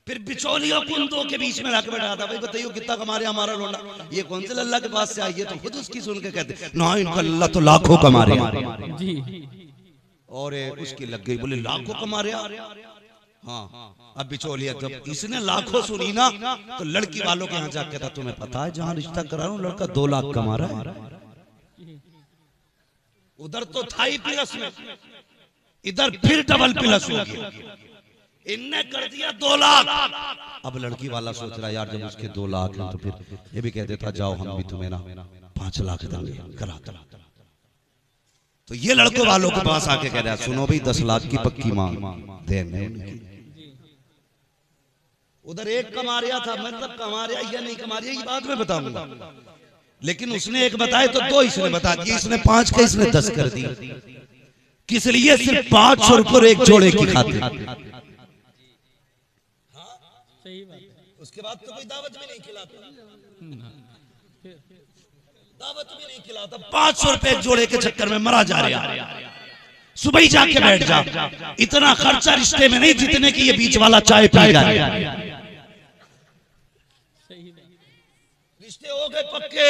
फिर बिचौलियों कुंदों के बीच में लाके बैठा था, भाई बताइए कितना कमा रहे हमारा लोंडा, ये कौन से अल्लाह के पास से आई है? तो खुद उसकी सुन के कहते ना इनका अल्लाह तो लाखों कमा रहे हैं, और उसकी लग गई, बोले लाखों कमा रहे। हाँ, अब बिचौलिया जब इसने लाखों सुनी ना, तो लड़की वालों के यहाँ जाके था, तुम्हें पता है जहाँ रिश्ता करा रहा हूँ लड़का 2 लाख कमा रहा है। उधर तो था ही प्लस में, इधर फिर डबल प्लस हो गया, इनने कर दिया 2 लाख। अब लड़की वाला सोच रहा यार जब उसके 2 लाख हैं तो फिर ये भी कह देता जाओ हम भी तुम्हें ना 5 लाख देंगे, करा। तो ये लड़कों वालों के पास आके कह रहा सुनो भाई 10 लाख की पक्की मांग देने। उधर एक कमा रहा था, मतलब कमा रहा या नहीं कमा रहा ये बाद में बताऊंगा, लेकिन उसने एक बताए तो 2 इसने बता दिए, इसने 5 का इसने 10 कर दी। किस लिए? सिर्फ 500 रुपये एक जोड़े की खातिर। उसके बाद तो कोई दावत भी नहीं खिलाता, दावत भी नहीं खिलाता, 500 रुपए एक जोड़े के चक्कर में मरा जा रहा। सुबह ही जाके बैठ जा, इतना खर्चा रिश्ते में नहीं जितने की ये बीच वाला चाय पी जाए। रिश्ते हो गए पक्के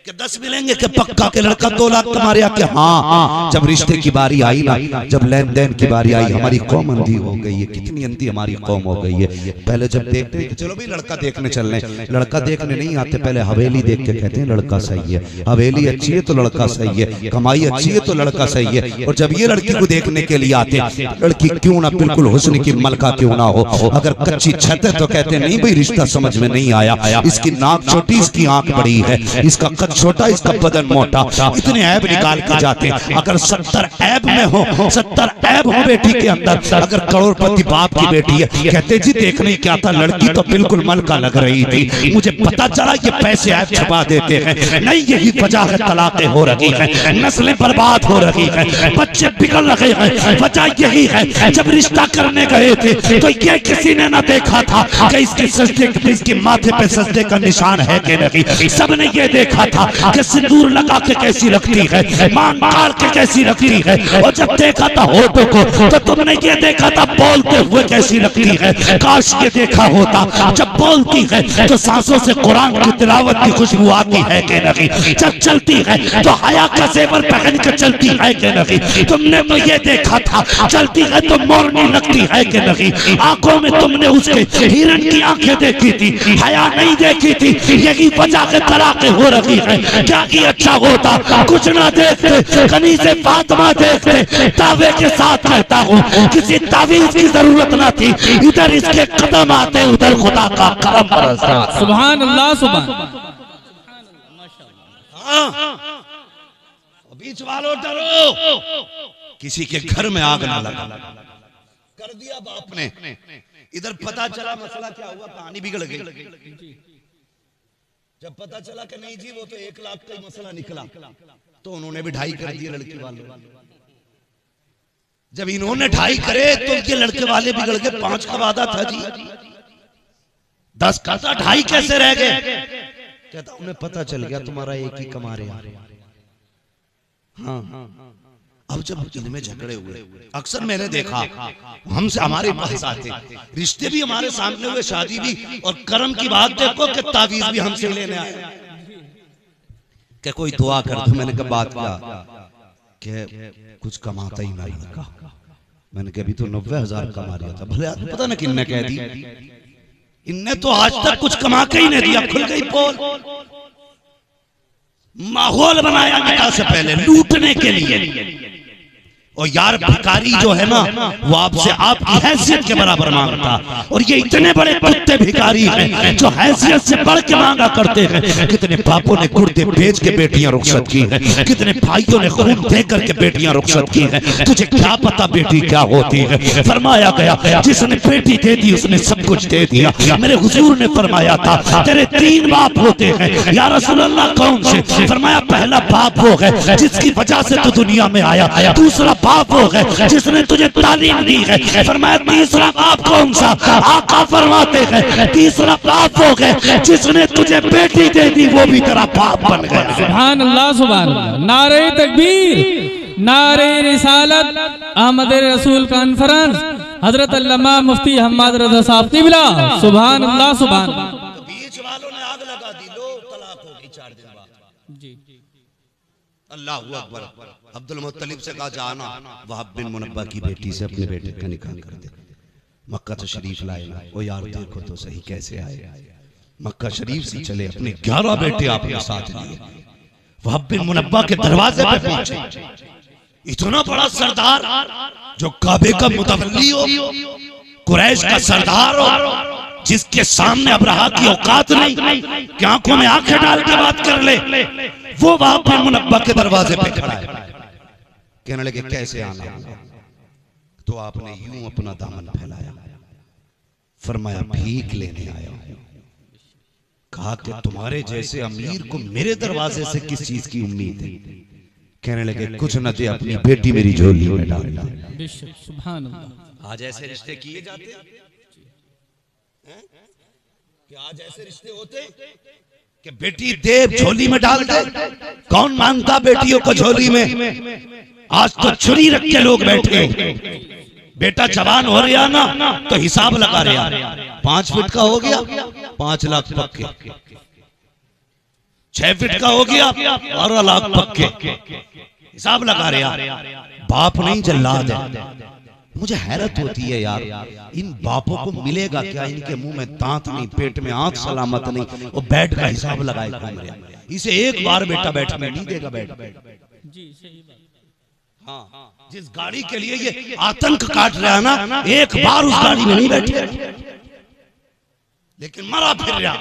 कि 10 मिलेंगे कि पक्का के लड़का 2 लाख कमा रहा कि हाँ। जब रिश्ते की बारी आई ना, जब लेन देन की बारी आई, हमारी कौम अंधी हो गई है, कितनी अंधी हमारी कौम हो गई है। पहले जब देखते हैं चलो भाई लड़का देखने चलने, लड़का देखने नहीं आते, पहले हवेली देख के कहते हैं लड़का सही है, हवेली अच्छी है तो लड़का सही है, कमाई अच्छी है तो लड़का सही है। और जब ये लड़की को देखने के लिए आते, लड़की क्यों ना बिल्कुल हुस्न की मलका क्यों ना हो, अगर कच्ची छत है तो कहते नहीं भाई रिश्ता समझ में नहीं आया, इसकी नाक छोटी, इसकी आंख बड़ी है, इसका छोटा, इसका बदन मोटा, इतने ऐब निकाल के जाते हैं। अगर 70 ऐब में हो, 70 ऐब हो बेटी के अंदर, अगर करोड़पति बाप की बेटी है, कहते जी देखने क्या था, लड़की तो बिल्कुल मलका लग रही थी, मुझे पता चला ये पैसे ऐब छुपा देते हैं, नहीं यही वजह है तलाकें हो रही हैं, नस्लें बर्बाद हो रही हैं, बच्चे बिगड़ रहे हैं, वजह यही है। जब रिश्ता करने गए थे तो ये किसी ने ना देखा था कि इसके सजदे, इसके माथे पे सजदे का निशान है कि नहीं, सबने ये देखा था कि सिंदूर लगा के कैसी रखती है, मांग काट के कैसी रखती है, और जब देखा था होठों को तो तुमने ये देखा था बोलते हुए कैसी लगती है। काश ये देखा होता जब बोलती है तो सांसों से कुरान की तिलावत की खुशबू आती है कि नहीं, जब चलती है तो हया का जेवर पहन कर चलती है कि नहीं, तुमने तो ये देखा था चलती है तो मोरनी लगती है कि नहीं, आंखों में तुमने उसके हिरन की आंखें देखी थी, हया नहीं देखी थी, यही वजह से तलाक़ें हो रही है। क्या कि अच्छा होता कुछ ना देखते, कनीज़े फातिमा देखते, दावे के साथ कहता हूँ किसी तावीज़ की जरूरत ना थी, इधर इसके कदम आते उधर खुदा का करम बरसता। सुभान अल्लाह सुभान। बीच वालों डरो, किसी के घर में आग ना लगा, कर दिया बाप ने, इधर पता चला मसला क्या हुआ, कहानी बिगड़ गई। जब पता चला कि नहीं जी वो तो 1 लाख का ही मसला निकला, तो उन्होंने भी 2.5 कर दिए लड़की वालों। जब इन्होंने 2.5 करे तो ये लड़के वाले बिगड़ गए, 5 का वादा था जी, 10 का था, 2.5 कैसे रह गए? कहता उन्हें पता चल गया तुम्हारा एक ही कमा रहे। हाँ, अब जब इनमें झगड़े हुए, अक्सर मैंने देखा हमसे हमारे पास आते, रिश्ते भी हमारे सामने हुए, शादी भी, और कर्म की बात देखो कि तावीज भी हमसे लेने आए कि कोई दुआ कर दो। मैंने कहा बात क्या कि कुछ कमाता ही नहीं लगा, मैंने कहा अभी तो 90,000 कमा लिया था। भले आदमी पता ना किन्ने कह दी, इनने तो आज तक कुछ कमा के ही नहीं दिया। खुल गई पोल, माहौल बनाया निकाह से पहले लूटने के लिए। और यार भिखारी जो है ना वो आपसे आपकी हैसियत के बराबर मांगता, और ये इतने बड़े कुत्ते भिखारी हैं जो हैसियत से बढ़ के मांगा करते हैं। कितने बापों ने कुर्ते बेच के बेटियां रुखसत की हैं, कितने भाइयों ने खून दे करके बेटियां रुखसत की हैं। तुझे क्या पता बेटी क्या होती है। फरमाया गया जिसने बेटी दे दी उसने सब कुछ दे दिया। मेरे हुजूर ने फरमाया था तेरे 3 बाप होते हैं। या रसूल अल्लाह कौन से? फरमाया पहला बाप वो है जिसकी वजह से तू दुनिया में आया, दूसरा बाप वो है जिसने तुझे तालीम दी है। फरमाया तीसरा बाप कौन सा? आका फरमाते हैं तीसरा बाप वो है जिसने तुझे बेटी दे दी, वो भी तेरा बाप बन गया। सुभान अल्लाह, सुभान अल्लाह। नारे तकबीर, नारे रिसालत, अहमद रसूल कॉन्फ्रेंस, हजरत अल्लामा मुफ्ती हम्माद रजा साहब क़िबला। सुभान अल्लाह, सुभान अल्लाह। बीच वालों ने आग लगा दी, लो तलाक हो गई 4 दिन बाद। जी अल्लाह अकबर। अब्दुल मुत्तलिब से कहा जाना वहाब बिन मुनब्बा की बेटी से अपने बेटे का निकाह कर दे। मक्का तशरीफ लाए ना, ओ यार देखो तो सही कैसे आए। मक्का शरीफ से चले, अपने 11 बेटे आपने साथ लिए, वहाब बिन मुनब्बा के दरवाजे पे पहुंचे। इतना बड़ा सरदार जो काबे का मुतवल्ली हो, कुरैश का सरदार हो, जिसके सामने अब्रहा की औकात नहीं कि आंखों में आंखें डाल के बात कर ले, वो वहां पर मुनब्बा के दरवाजे पे खड़ा है। कहने लगे कैसे आना? तो आपने यूं अपना दामन फैलाया, फरमाया भीख लेने आया हूं। कहा कि तुम्हारे जैसे अमीर को मेरे दरवाजे से किस चीज की उम्मीद है? कहने लगे कुछ न दे, अपनी बेटी मेरी झोली में डालना। सुभान अल्लाह। आज ऐसे रिश्ते किए जाते हैं कि आज ऐसे रिश्ते होते कि बेटी दे झोली में डाल दे। कौन मानता बेटियों को झोली में? आज तो छुरी रख के लोग बैठे। बेटा जवान हो रहा ना तो हिसाब लगा रहा, 5 फीट का हो गया 5 लाख पक्के, 6 फीट का हो गया 12 लाख पक्के, हिसाब लगा रहा। बाप नहीं जल्लाद है। मुझे हैरत होती है यार, इन बापों को मिलेगा क्या? इनके मुंह में दांत नहीं, पेट में आंख सलामत नहीं, वो बेड का हिसाब लगाए घूम रहा। इसे एक बार बेटा बैठने नहीं देगा बेड। जी सही बात। हाँ, जिस गाड़ी के लिए ये आतंक काट रहा है ना, एक बार उस गाड़ी में नहीं बैठे, लेकिन मरा फिर रहा।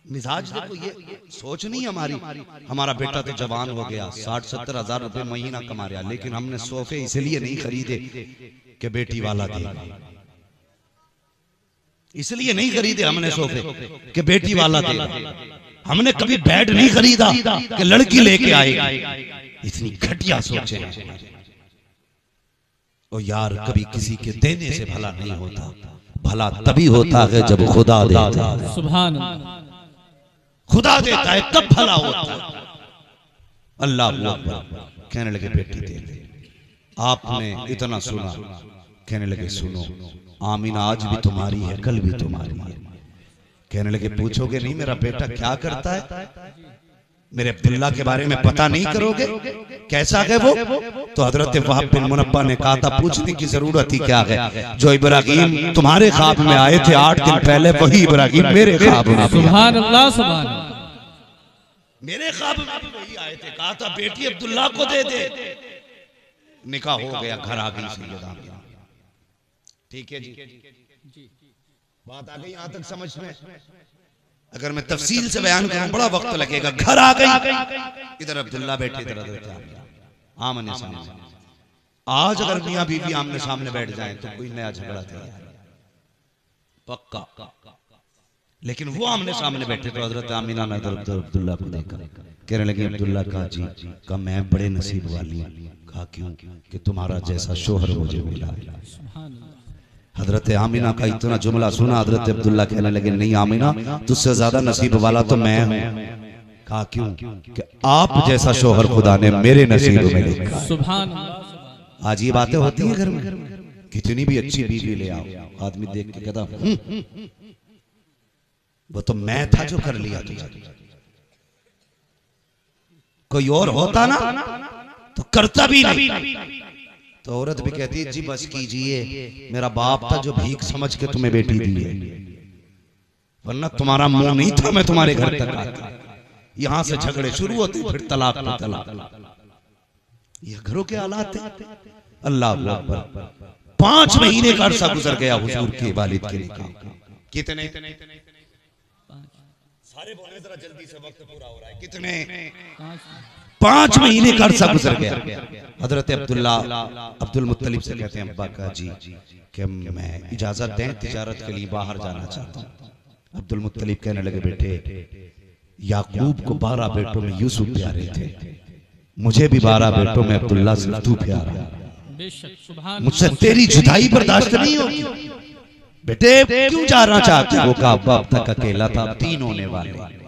मिजाज देखो, ये सोच नहीं हमारी। हमारा बेटा तो जवान हो गया, 60-70 हजार रुपए महीना कमा रहा, लेकिन हमने सोफे इसलिए नहीं खरीदे कि बेटी वाला देगा। इसलिए नहीं खरीदे हमने सोफे कि बेटी वाला देगा। हमने कभी बेड नहीं खरीदा कि लड़की लेके आएगी। इतनी घटिया सोचे। और यार कभी किसी के देने से भला नहीं होता, भला तभी होता है जब खुदा देता है। सुभान अल्लाह। खुदा देता है तब भला होता है। अल्लाह अकबर। कहने लगे बेटी दे दे। आपने इतना सुना, कहने लगे सुनो, आमीना आज भी तुम्हारी है, कल भी तुम्हारी है। कहने लगे पूछोगे नहीं मेरा बेटा क्या करता है? मेरे अब्दुल्ला के बारे में पता नहीं करोगे? कैसा है वो? तो हजरत वहाब बिन मुनब्बा ने कहा था पूछने की जरूरत ही क्या है? जो इब्राहिम तुम्हारे ख्वाब में आए थे 8 दिन पहले, वही इब्राहिम मेरे ख्वाब में। सुभान अल्लाह, सुभान अल्लाह। मेरे ख्वाब में भी वही आए थे, कहा था बेटी अब्दुल्ला को दे दे। निकाह हो गया, घर आ गई सैयदा। ठीक है जी, बात आ गई यहां तक समझ में? अगर मैं तफसील से बयान करूं बड़ा वक्त लगेगा। घर आ गई, इधर अब्दुल्ला बैठे, इधर आमने सामने। आज अगर मियां बीवी आमने सामने बैठ जाएं तो कोई नया झगड़ा तैयार पक्का। लेकिन वो आमने सामने बैठे तो हजरत आमीना ने अब्दुल्ला को देखा, कहने लगे अब्दुल्ला का जी का मैं बड़े नसीब वाली हूं। कहा क्यों? कि तुम्हारा जैसा शोहर मुझे मिला। हजरत आमीना का इतना जुमला सुना, हजरत अब्दुल्ला कहने लगे नहीं आमीना, तुझसे ज्यादा नसीब वाला तो मैं हूं। कहा क्यों? कि आप जैसा शोहर खुदा ने मेरे नसीब में लिखा। सुभान अल्लाह। आज ये बातें होती हैं घर में। कितनी भी अच्छी बीवी ले आओ, आदमी देख के कहता वो तो मैं था जो कर लिया तुझे। कोई और होता ना तो करता भी नहीं। तो औरत भी कहती है जी बस कीजिए, मेरा बाप था जो भीख समझ के तुम्हें बेटी दी है, वरना तुम्हारा मुंह नहीं था मैं तुम्हारे घर तक आता। यहां से झगड़े शुरू होते, फिर तलाक पे तलाक। ये घरों के हालात है। अल्लाह अकबर। 5 महीने का अरसा गुजर गया हुजूर के वालिद के निकाह। कितने? सारे बोले जरा जल्दी से, वक्त पूरा हो रहा है। कितने? 5 महीने का अरसा गुजर गया। हजरत अब्दुल मुत्तलिब से कहते हैं अब्बा का जी कि मैं इजाजत दें, तिजारत के लिए बाहर जाना चाहता हूँ। अब्दुल मुत्तलिब कहने लगे बेटे, याकूब को 12 बेटों में यूसुफ प्यारे थे, मुझे भी 12 बेटों में अब्दुल्ला से तू प्यारा, मुझसे तेरी जुदाई बर्दाश्त नहीं होगी। बेटे क्यों जाना चाहते हो? कहा अब्बा अब तक अकेला था, अब 3 होने वाले,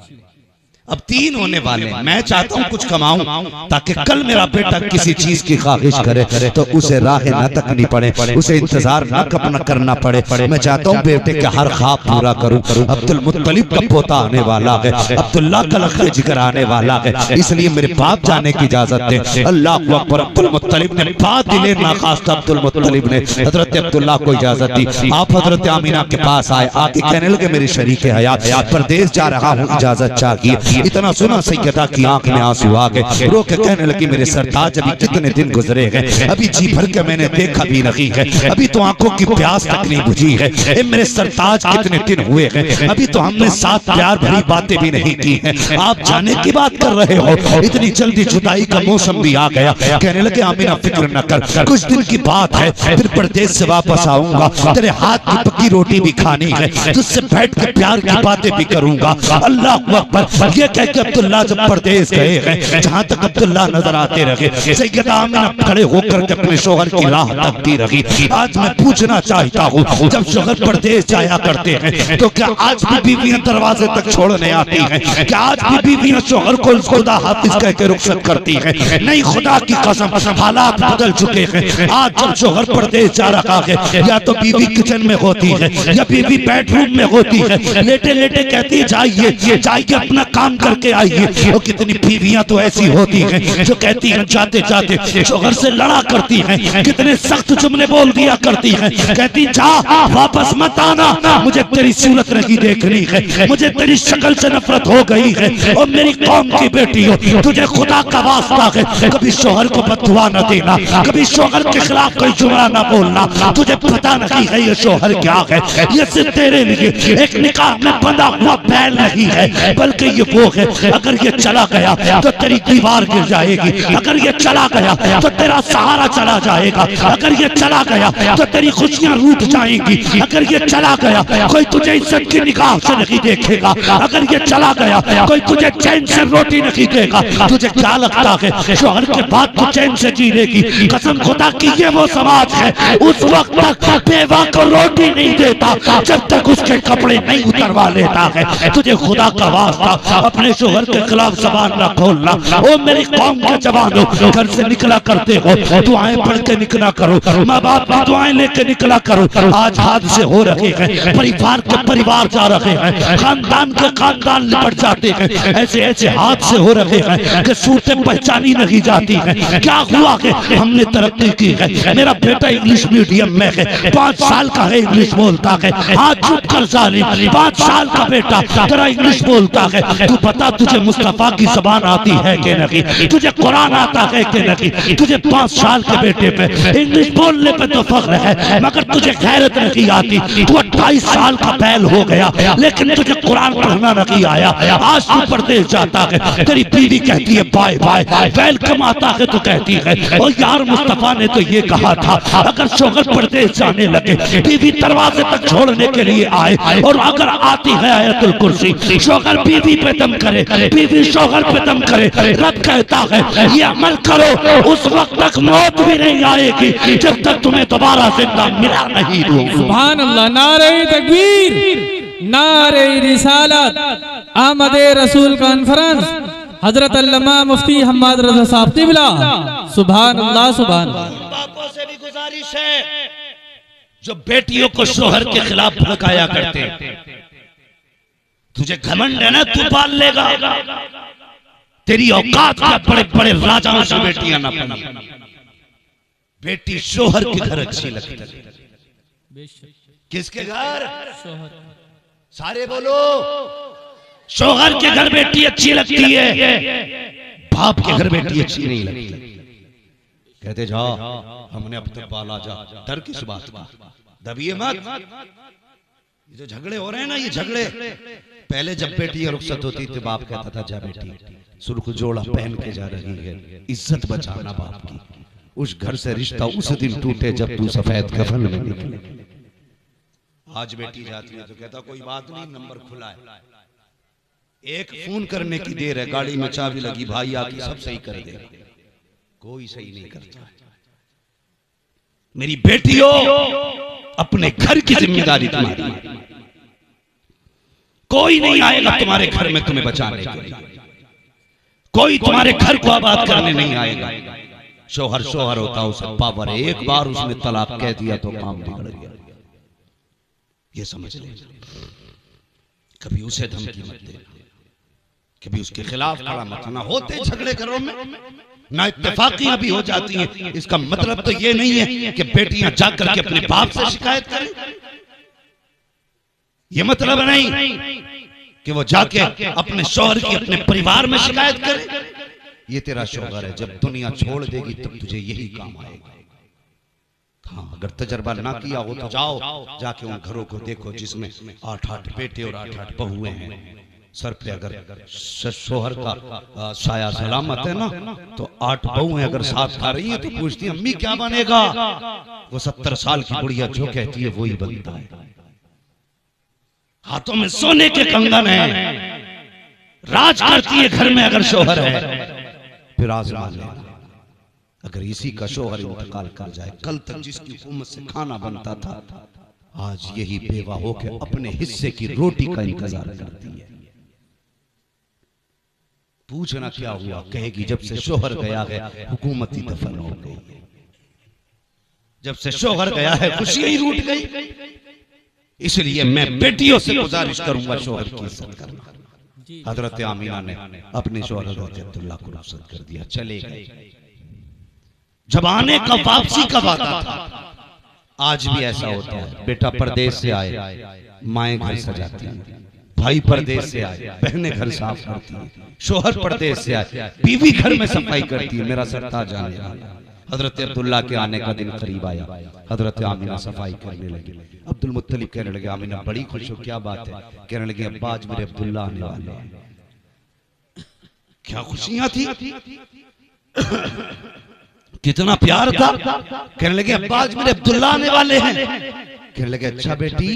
अब 3 होने वाले। मैं चाहता हूं कुछ कमाऊं ताकि कल मेरा बेटा किसी चीज की ख्वाहिश करे तो उसे राह न तकनी पड़े, उसे इंतजार न करना पड़े। मैं चाहता हूं बेटे के हर ख्वाब पूरा करूं। अब्दुल मुत्तलिब का पोता आने वाला है, अब्दुल्ला का लखा जिगर आने वाला है, इसलिए मेरे बाप जाने की इजाजत दे। अल्लाह अकबर। अब्दुल मुत्तलिब ने बात दिले नाखास्ता अब्दुल मुत्तलिब ने हजरत अब्दुल्ला को इजाजत दी। आप हजरत आमीना के पास आए, आके कहने लगे मेरी शरीक हयात परदेश जा रहा हूँ, इजाजत चाहिए। इतना सुना सैयदा की आंख में आंसू आ गए, रो के कहने लगी मेरे सरताज अभी कितने दिन गुजरे हैं, अभी जी भर के मैंने देखा भी नहीं है, अभी तो आंखों की प्यास तक नहीं बुझी है। मेरे सरताज कितने दिन हुए हैं, अभी तो हमने साथ प्यार भरी बातें भी नहीं की हैं, आप जाने की बात कर रहे हो, इतनी जल्दी जुदाई का मौसम भी आ गया। कहने लगे आमीना फिक्र न कर, कुछ दिन की बात है, फिर परदेश से वापस आऊंगा, तेरे हाथ की पक्की रोटी भी खानी है, तुझसे बैठ के प्यार की बातें भी करूंगा। अल्लाह अकबर। ये कह के अब्दुल्ला जब परदेश गए हैं, जहां तक अब्दुल्ला नजर आते रहे, सैयदा आमीना खड़े होकर के अपने शोहर की राह तकती रही। आज मैं पूछना चाहता हूँ, जब शोहर परदेश जाया करते हैं तो क्या आज भी बीवियां दरवाजे तक छोड़ने आती हैं? क्या आज भी बीवियां शोहर को खुदा हाफिज कह के रुखसत करती हैं? नहीं, खुदा की कसम हालात बदल चुके हैं। आज जब शोहर परदेश जा रहा है, या तो बीवी किचन में होती है या बीवी बेडरूम में होती है, लेटे लेटे कहती है जाइए जाइए अपना काम करके आइए। और कितनी बीवियां तो ऐसी होती हैं जो कहती हैं जाते जाते शोहर से लड़ा करती हैं, कितने सख्त जुमले बोल दिया करती हैं, कहती जा वापस मत आना, मुझे तेरी सूरत नहीं देखनी है, मुझे तेरी शक्ल से नफरत हो गई है। और मेरी कौम की बेटी हो, तुझे खुदा का वास्ता है कभी शोहर को बददुआ न देना, कभी शोहर के खिलाफ कोई जुमला न बोलना, तुझे पता नहीं है ये शोहर क्या है, ये सिर्फ तेरे लिए एक निकाह में बंधा हुआ बैल नहीं है, बल्कि ये वो है, अगर ये चला गया तो तेरी दीवार गिर जाएगी, अगर ये चला गया तो तेरा सहारा चला जाएगा, अगर ये चला गया तो तेरी खुशियां रूठ जाएंगी, अगर ये चला गया कोई तुझे इज्जत की निगाह से नहीं देखेगा, अगर ये चला गया कोई तुझे चैन से रोटी नहीं देगा। तुझे क्या लगता है शोहर के बाद तू चैन से जी लेगी? कसम खुदा की ये वो समाज है उस वक्त तक बेवा को रोटी नहीं देता जब तक उसके कपड़े नहीं उतरवा लेता है। तुझे खुदा का वास्ता अपने शोहर के खिलाफ जबान न खोलना। ओ मेरी कौम के जवानों, घर से निकला करते हो दुआएं पढ़ के निकला करो, माँ बाप की दुआएं लेके निकला करो। आज हादसे हो रहे हैं, परिवार के परिवार जा रहे हैं, खानदान के खानदान निपट जाते हैं, ऐसे ऐसे हादसे हो रहे हैं कि सूरतें पहचानी नहीं जाती हैं। क्या हुआ है? हमने तरक्की की है, मेरा बेटा इंग्लिश मीडियम में है, 5 साल का है, इंग्लिश बोलता है। आज चुप कर जालिम, 5 साल का बेटा तेरा इंग्लिश बोलता है। तू बता तुझे मुस्तफा की ज़बान आती है कि नहीं? तुझे कुरान आता है कि नहीं? तुझे 5 साल के बेटे पे इंग्लिश बोलने पे तो फख्र है, मगर तुझे गैरत नहीं आती। तू 28 साल का बैल हो गया लेकिन तुझे कुरान पढ़ना नहीं आया। आज तू परदेश जाता है, तेरी बीवी कहती है बाय बाय, वेलकम आता है तो कहती है और यार मुस्तफा ने तो ये कहा था अगर शोहर परदेश जाने लगे बीवी दरवाजे तक छोड़ने के लिए आए, और अगर आती है आयतुल कुर्सी, शोहर बीवी पे दम करे, बीवी शोहर पे दम करे, रब कहता है ये अमल करो, उस वक्त तक मौत भी नहीं आएगी जब तक तुम्हें दोबारा जिंदा मिला नहीं दूंगा। सुभान अल्लाह। नारे तकबीर, नारे रिसालत, आमदे रसूल कॉन्फ्रेंस, हजरत अल्लामा मुफ्ती हम्माद रज़ा साहब क़िबला। सुभान अल्लाह, सुभान अल्लाह। बापों से भी गुजारिश है जो बेटियों को शोहर के खिलाफ भड़काया करते हैं, तुझे घमंड है ना, तू पाल लेगा, तेरी औकात का बड़े बड़े राजाओं से बेटियां ना बनी। बेटी शोहर के घर अच्छी लगती है। बेशक किसके घर? शोहर। सारे बोलो। शोहर के घर बेटी अच्छी लगती है, बाप के घर बेटी अच्छी नहीं लगती। कहते जा हमने अब तक पाला, जा डर किस बात का, दबिए मत। ये जो झगड़े हो रहे हैं ना, ये झगड़े पहले जब बेटी रुखसत होती थी बाप कहता था जा बेटी सुर्ख जोड़ा पहन के जा रही है, इज्जत बचाना बाप की। उस घर से रिश्ता उस दिन टूटे जब तू सफेद कफन में निकले। आज बेटी जाती है तो कहता कोई बात नहीं, नंबर खुला है, एक फोन करने की देर है, गाड़ी में चाबी लगी, भाई आके सब सही कर दे। कोई सही नहीं करता। मेरी बेटियों, अपने घर की जिम्मेदारी तुम्हारी, कोई नहीं आएगा तुम्हारे घर में तुम्हें बचाने के लिए, कोई तुम्हारे घर को आबाद करने नहीं आएगा। शोहर शोहर होता उसे पावर है, एक बार उसने तलाक कह दिया तो काम बिगड़ गया। ये समझ ले, कभी उसे धमकी मत देना, कभी उसके खिलाफ खड़ा मत होना। होते झगड़े घरों में ना इत्तेफाकियां भी हो जाती हैं, इसका मतलब तो ये नहीं है कि बेटियां जाकर के अपने बाप से शिकायत करें। ये मतलब नहीं कि वो जाके अपने शौहर की अपने परिवार में शिकायत करे। ये तेरा शौहर है, जब दुनिया छोड़ देगी तब तुझे यही काम आएगा। हाँ, अगर तजर्बा ना किया हो तो जाओ, जाके उन घरों को देखो जिसमें 8-8 बेटे और 8-8 बहुएं हैं। सर पे अगर शोहर का साया सलामत है ना, तो 8 बहुएं अगर साथ खा रही है तो पूछती है अम्मी क्या बनेगा? वो 70 साल की बुढ़िया जो कहती है वही बनता है। हाथों में सोने के कंगन है, राज करती है घर में अगर शोहर है। फिर आजमा ले, अगर इसी का शोहर इंतकाल कर जाए, कल तक जिसकी हुकूमत से खाना बनता था, आज यही बेवा होकर अपने हिस्से की रोटी का इंतजार करती है। पूछना क्या हुआ, कहेगी जब से शोहर गया है हुकूमत ही दफन हो गई, जब से शोहर गया है खुशियां ही रूठ गई। इसलिए मैं बेटियों से गुजारिश करूंगा शोहर की इज्जत करना। हजरत आमीना ने अपने शोहर हजरत अब्दुल्ला को रुखसत कर दिया, चले गए। जब आने का वापसी का वादा था, आज भी ऐसा होता है। बेटा परदेश से आए, माएं घर सजाती हैं, भाई परदेश से आए, बहनें घर साफ करती हैं, शोहर परदेश से आए, बीवी घर में सफाई करती है। मेरा सरताज आने वाला। हजरत अब्दुल्ला के आने का दिन करीब आया, हजरत आमीना सफाई करने लगे। अब्दुल मुत्तलिब कहने लगे आमीना बड़ी खुश हो, क्या बात है? कहने लगे अब्बा आज मेरे अब्दुल्ला आने वाले हैं। क्या खुशियां थी, कितना प्यार था। कहने लगे अब्बा आज मेरे अब्दुल्ला आने वाले हैं। कहने लगे अच्छा बेटी,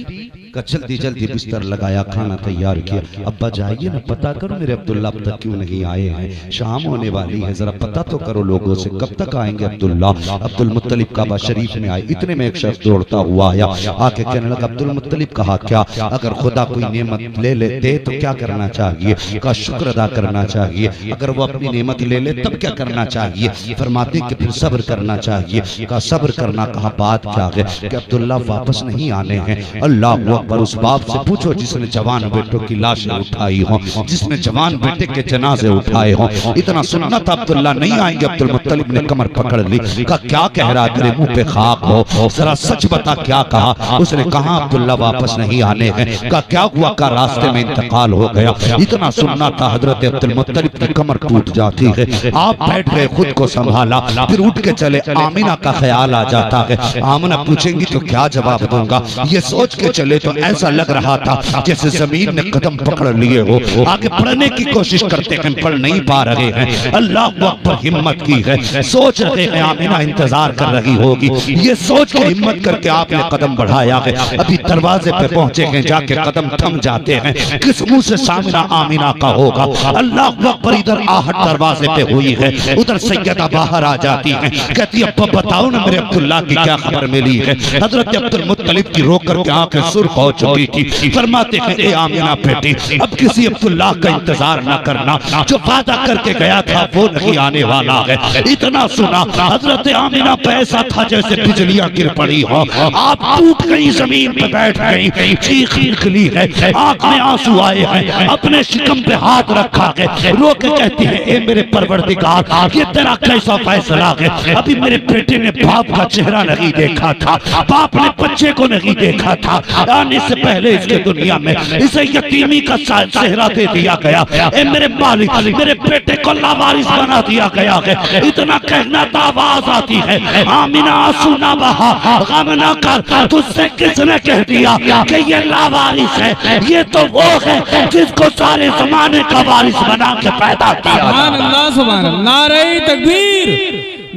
का जल्दी जल्दी बिस्तर लगाया, खाना तैयार किया। अब्बा जाइए ना, पता करो मेरे अब्दुल्ला अब तक क्यों नहीं आए हैं, शाम होने वाली है, जरा पता तो करो लोगों से कब तक आएंगे अब्दुल्ला। अब्दुल मुत्तलिब काबा शरीफ में आए, इतने में एक शख्स दौड़ता हुआ आया, आके कहने लगा अब्दुल मुत्तलिब कहा क्या, अगर खुदा कोई नेमत ले लेते तो क्या करना चाहिए? का शुक्र अदा करना चाहिए। अगर वो अपनी नेमत ले ले तब क्या करना चाहिए? फरमाते कि फिर सब्र करना चाहिए। का सब्र करना, कहा बात क्या है? कि अब्दुल्ला वापस नहीं आने हैं। अल्लाह अकबर। उस बाप से पूछो जिसने जवान बेटों की लाशें उठाई हो, जिसने जवान बेटे के जनाजे उठाए हो। इतना सुनना था अब्दुल्ला नहीं आएंगे। अब्दुल मुत्तलिब ने कमर पकड़ ली, कहा क्या कह रहा, तेरे मुंह पे खाक हो, जरा सच बता क्या कहा? उसने कहा अब्दुल्ला वापस नहीं आने हैं। कहा क्या हुआ? का रास्ते में इंतकाल हो गया। इतना सुनना था हजरत अब्दुल मुत्तलिब की कमर टूट जाती है। आप बैठ गए, खुद को संभाला, फिर उठ के चले। आमीना का ख्याल आ जाता है, आमीना पूछेंगी तो क्या जवाब दूंगा, ये सोच के चले तो ऐसा लग रहा था जैसे जमीन ने कदम पकड़ लिए हो। आगे पढ़ने की कोशिश करते हैं, पढ़ नहीं पा रहे हैं। अल्लाह पर हिम्मत की है, सोच रहे हैं आमीना इंतजार कर रही होगी। ये सोच के हिम्मत करके आपने कदम बढ़ाया है, अभी दरवाजे पे पहुंचे हैं, जाके कदम थम जाते हैं। किस मुंह से सामना आमीना का होगा? अल्लाह पर इधर आहट दरवाजे पे हुई है, उधर सैयदा बाहर आ जाती है, कहती है बताओ ना मेरे अब्दुल्ला की क्या खबर मिली है? हजरत अब्दुल मुत्तलिब की रोक करके आंखें सुर्ख हो चुकी थी। फरमाते हैं ए आमिना बेटी, अब किसी अब्दुल्लाह का इंतजार न करना, जो वादा करके गया था वो नहीं आने वाला है। इतना सुना, हजरत आमिना पे ऐसा था जैसे बिजलियां गिर पड़ी हो। आप टूट गई, जमीन पे बैठ गई, चीख निकली है, आंख में आंसू आए हैं, अपने शिकम पे हाथ रखा है, रो के कहती है ए मेरे परवरदिगार, ये तेरा कैसा फैसला है? अभी मेरे बेटे ने बाप का चेहरा नहीं देखा था, बाप ने बच्चे को नहीं देखा था, आने से पहले इसके दुनिया में इसे यतीमी का चेहरा दे दिया गया। ए मेरे मालिक, मेरे बेटे को लावारिस बना दिया गया है। इतना कहना तो आवाज आती है, आमिना आंसू ना बहा, गम ना कर, तुझसे किसने कह दिया कि ये लावारिस है? ये तो वो है जिसको सारे जमाने का वारिस बना के पैदा किया। सुभान अल्लाह, सुभान अल्लाह। नारे तकबीर,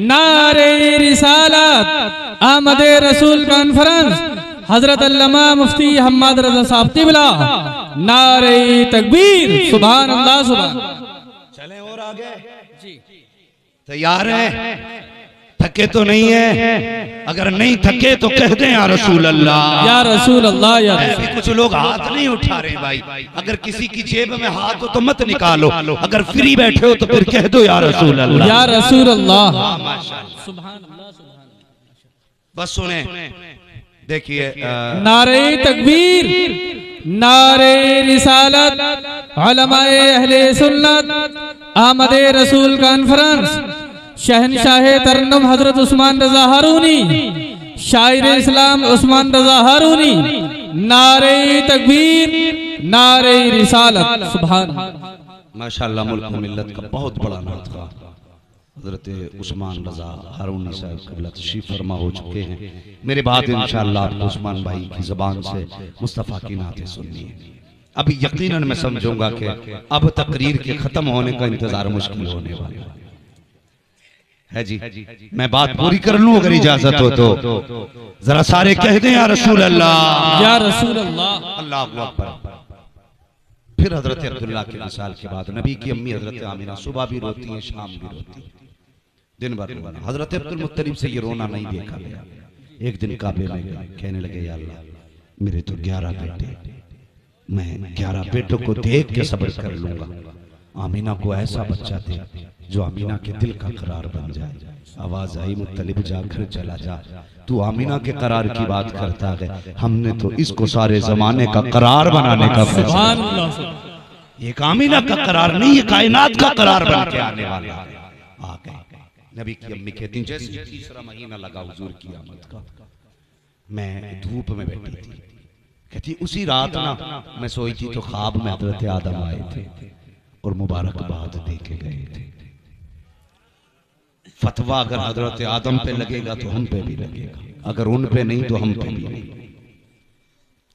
नारे रिसालत, आमद रसूल कॉन्फ्रेंस, हजरत अल्लामा मुफ्ती हम्माद रजा साहब तिबला, नारे तकबीर, सुभान अल्लाह, सुभान। चले और आगे जी, तैयार है? थके तो नहीं है? अगर नहीं थके तो कह दें या रसूल अल्लाह, या रसूल अल्लाह, या रसूल। कुछ लोग हाथ नहीं उठा रहे भाई। अगर किसी की जेब में हाथ हो तो मत निकालो, अगर फ्री बैठे हो तो फिर कह दो या रसूल अल्लाह, या रसूल अल्लाह। सुभान अल्लाह, बस सुने, देखिए नारे तकबीर, नारे रिसालत, उलमाए अहले सुन्नत, आमद रसूल कॉन्फ्रेंस, शहनशाह तरन्नुम हजरत उस्मान रजा हारूनी, शायर इस्लाम उस्मान रजा हारूनी, नारे तकबीर, नारे रिसालत, सुभान। माशाअल्लाह, मुल्क मिल्लत का बहुत बड़ा नात था। हजरत उस्मान रजा हारूनी साहब क़िबला तशरीफ फरमा हो चुके हैं। मेरे बाद इंशाअल्लाह आपको उस्मान भाई की ज़बान से मुस्तफ़ा की नातें सुननी है। अभी यकीनन मैं समझूंगा कि अब तकरीर के खत्म होने का इंतजार मुश्किल होने वाला है जी। मैं बात पूरी कर लूं अगर इजाजत हो तो। जरा सारे कह दें या रसूल अल्लाह, या रसूल अल्लाह, अल्लाहु अकबर। फिर हजरत अब्दुल्ला के मिसाल के बाद नबी की अम्मी हजरत आमिना सुबह भी रोती हैं, शाम भी रोती हैं, दिन भर रोना। हजरत अब्दुल मुत्तलिब से ये रोना नहीं देखा गया। एक दिन काबे में गए, कहने लगे या अल्लाह, मेरे तो 11 बेटे, मैं 11 बेटों को देख के सब्र कर लूंगा, आमिना को ऐसा बच्चा दे जो आमिना के दिल का करार बन जाए। आवाज आई, मुत्तलिब जाकर चला जा, तू आमिना के करार की बात करता है, हमने तो इसको सारे जमाने का करार बनाने का फैसला। एक आमिना का करार नहीं, ये कायनात का करार बन के आने वाला है। आ गए। नबी की अम्मी कहती हैं जैसे तीसरा महीना लगा हुजूर की आमद का, मैं धूप में बैठी थी, कहती उसी रात ना मैं सोई थी तो ख्वाब में हजरत आदम आए थे और मुबारकबाद दे के गए थे। फतवा अगर हजरत आदम पे लगेगा तो हम पे भी लगेगा, अगर उन पे नहीं तो हम पे भी नहीं।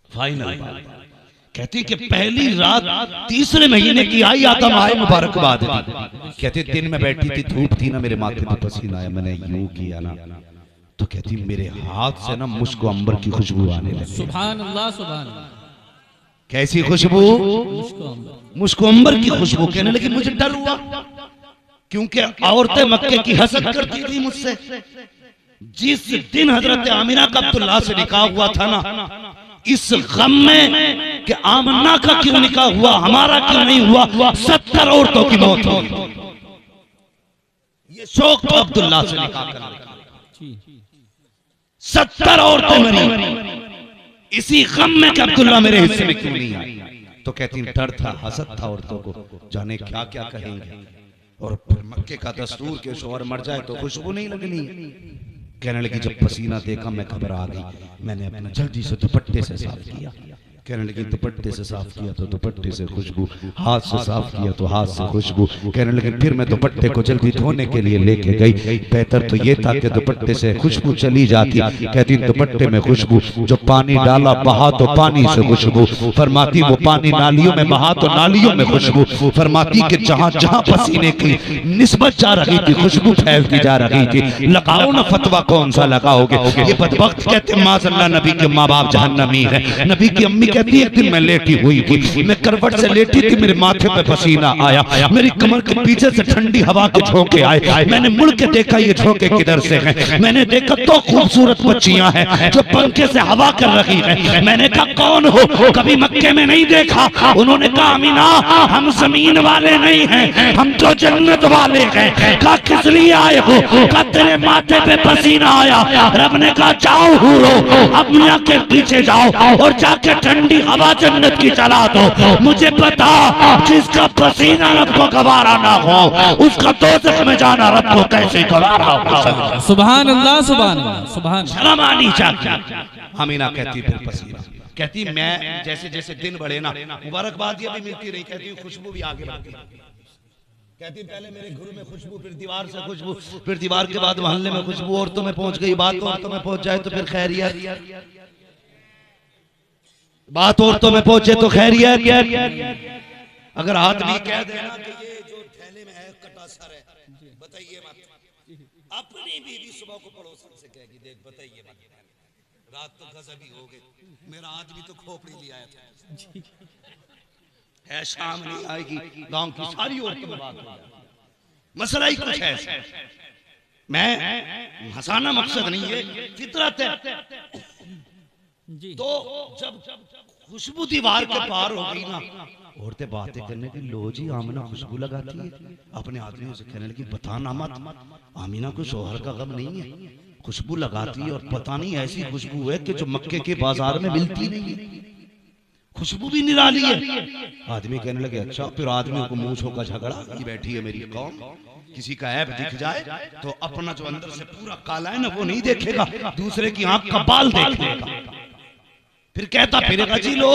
फाइनल कहती कि पहली रात तीसरे महीने की आई, आदम आए, मुबारकबाद दी। कहती दिन में बैठी थी, धूप थी ना, मेरे माथे पे पसीना आया, मैंने यूं किया ना, तो कहती मेरे हाथ से ना मुश्को अंबर की खुशबू आने लगी। सुभान अल्लाह, सुभान अल्लाह। कैसी खुशबू? मुश्को अंबर की खुशबू। कहने लगी मुझे डर हुआ, क्योंकि औरतें मक्के की हसद करती थी मुझसे। जिस दिन हजरत आमिना का अब्दुल्लाह से निकाह हुआ था ना, इस गम में कि आमिना का क्यों निकाह हुआ, हमारा क्यों नहीं हुआ, 70 औरतों की मौत हुई। ये शौक तो अब्दुल्लाह से निकाह करने का, 70 औरतें मरी इसी गम में कि अब्दुल्लाह मेरे हिस्से में क्यों नहीं आई। तो कहती डर था, हसद था औरतों को, जाने क्या क्या कहेंगे। और मक्के का दस्तूर के शोहर मर जाए तो खुशबू नहीं लगनी। कहने लगी जब पसीना देखा मैं घबरा गई, मैंने अपना जल्दी से दुपट्टे से साफ किया। कहने लगी दुपट्टे से साफ किया तो दुपट्टे से खुशबू, हाथ से साफ किया तो हाथ से खुशबू। कहने लगी फिर मैं दुपट्टे को जल्दी धोने के लिए लेके गई, बेहतर तो ये था कि दुपट्टे से खुशबू चली जाती। कहती दुपट्टे में खुशबू, जो पानी डाला बहा तो पानी से खुशबू। फरमाती वो पानी नालियों में बहा तो नालियों में खुशबू। फरमाती कि जहां जहां पसीने की निस्बत जा रही थी खुशबू फैलती जा रही थी। लगाओ ना फतवा, कौन सा लगाओगे। ये बदबख्त कहते माज़अल्लाह नबी के माँ बाप जहन्नमी है। नबी की अम्मी कहती है एक दिन मैं लेटी हुई थी, मैं करवट से लेटी थी, मेरे माथे पे पसीना आया, मेरी कमर के पीछे से ठंडी हवा के झोंके आए, मैंने मुड़ के देखा ये झोंके किधर से हैं, मैंने देखा तो खूबसूरत बच्चियां हैं जो पंखे से हवा कर रही हैं। मैंने कहा कौन हो, कभी मक्के में नहीं देखा। उन्होंने कहा अमीना हम जमीन वाले नहीं हैं, हम तो जन्नत वाले हैं। कहा किस लिए आए हो, कहा तेरे माथे पे पसीना आया। रब ने कहा जाओ हूरो, अब मियां के पीछे जाओ और जाके ठंडी हवा जन्नत की चला दो। मुझे पता जिसका पसीना रब को गवारा ना हो उसका दोज़ख में जाना रब को कैसे गवारा हो। सुभान अल्लाह, सुभान अल्लाह, सुभान। शर्म आनी चाहिए। अमीना कहती फिर पसीना, कहती मैं जैसे जैसे दिन बढ़े ना मुबारकबाद ये भी मिलती रही, कहती खुशबू भी आगे बढ़ती, कहती पहले मेरे घर में खुशबू, फिर दीवार से खुशबू, फिर दीवार के बाद मोहल्ले में खुशबू, औरतों में पहुंच गई बात, औरतों में पहुंच जाए तो फिर खैरियत, बात औरतों में पहुंचे तो खैरियत। अगर आदमी कह देना कि ये जो थैले में है कटा सर है, बताइए मत, अपनी बीवी सुबह को पड़ोसन से कहेगी देख बताइए मत, रात तो गजबी हो गई, मेरा आदमी तो खोपड़ी ले आया था, है शाम नहीं आएगी, गांव की सारी औरतों में बात हो जाए। मसला ही कुछ है, मैं हंसाना मकसद नहीं है, फितरत है। तो जब खुशबू दीवार के पार हो गई ना, औरतें बातें करने की, लो जी आमिना खुशबू लगाती है, अपने आदमियों से कहने लगी बताना मत, आमिना को शोहर का गम नहीं है, खुशबू लगाती है और पता नहीं ऐसी खुशबू है कि जो मक्के के बाजार में मिलती नहीं है, खुशबू भी निराली है। आदमी कहने लगे अच्छा। फिर आदमी को मूंछों का झगड़ा, की बैठी है मेरी कौम, किसी का ऐब दिख जाए तो अपना जो अंदर से पूरा काला है ना वो नहीं देखेगा, दूसरे की आंख का बाल देखेगा, फिर कहता फिरेगा जी लो।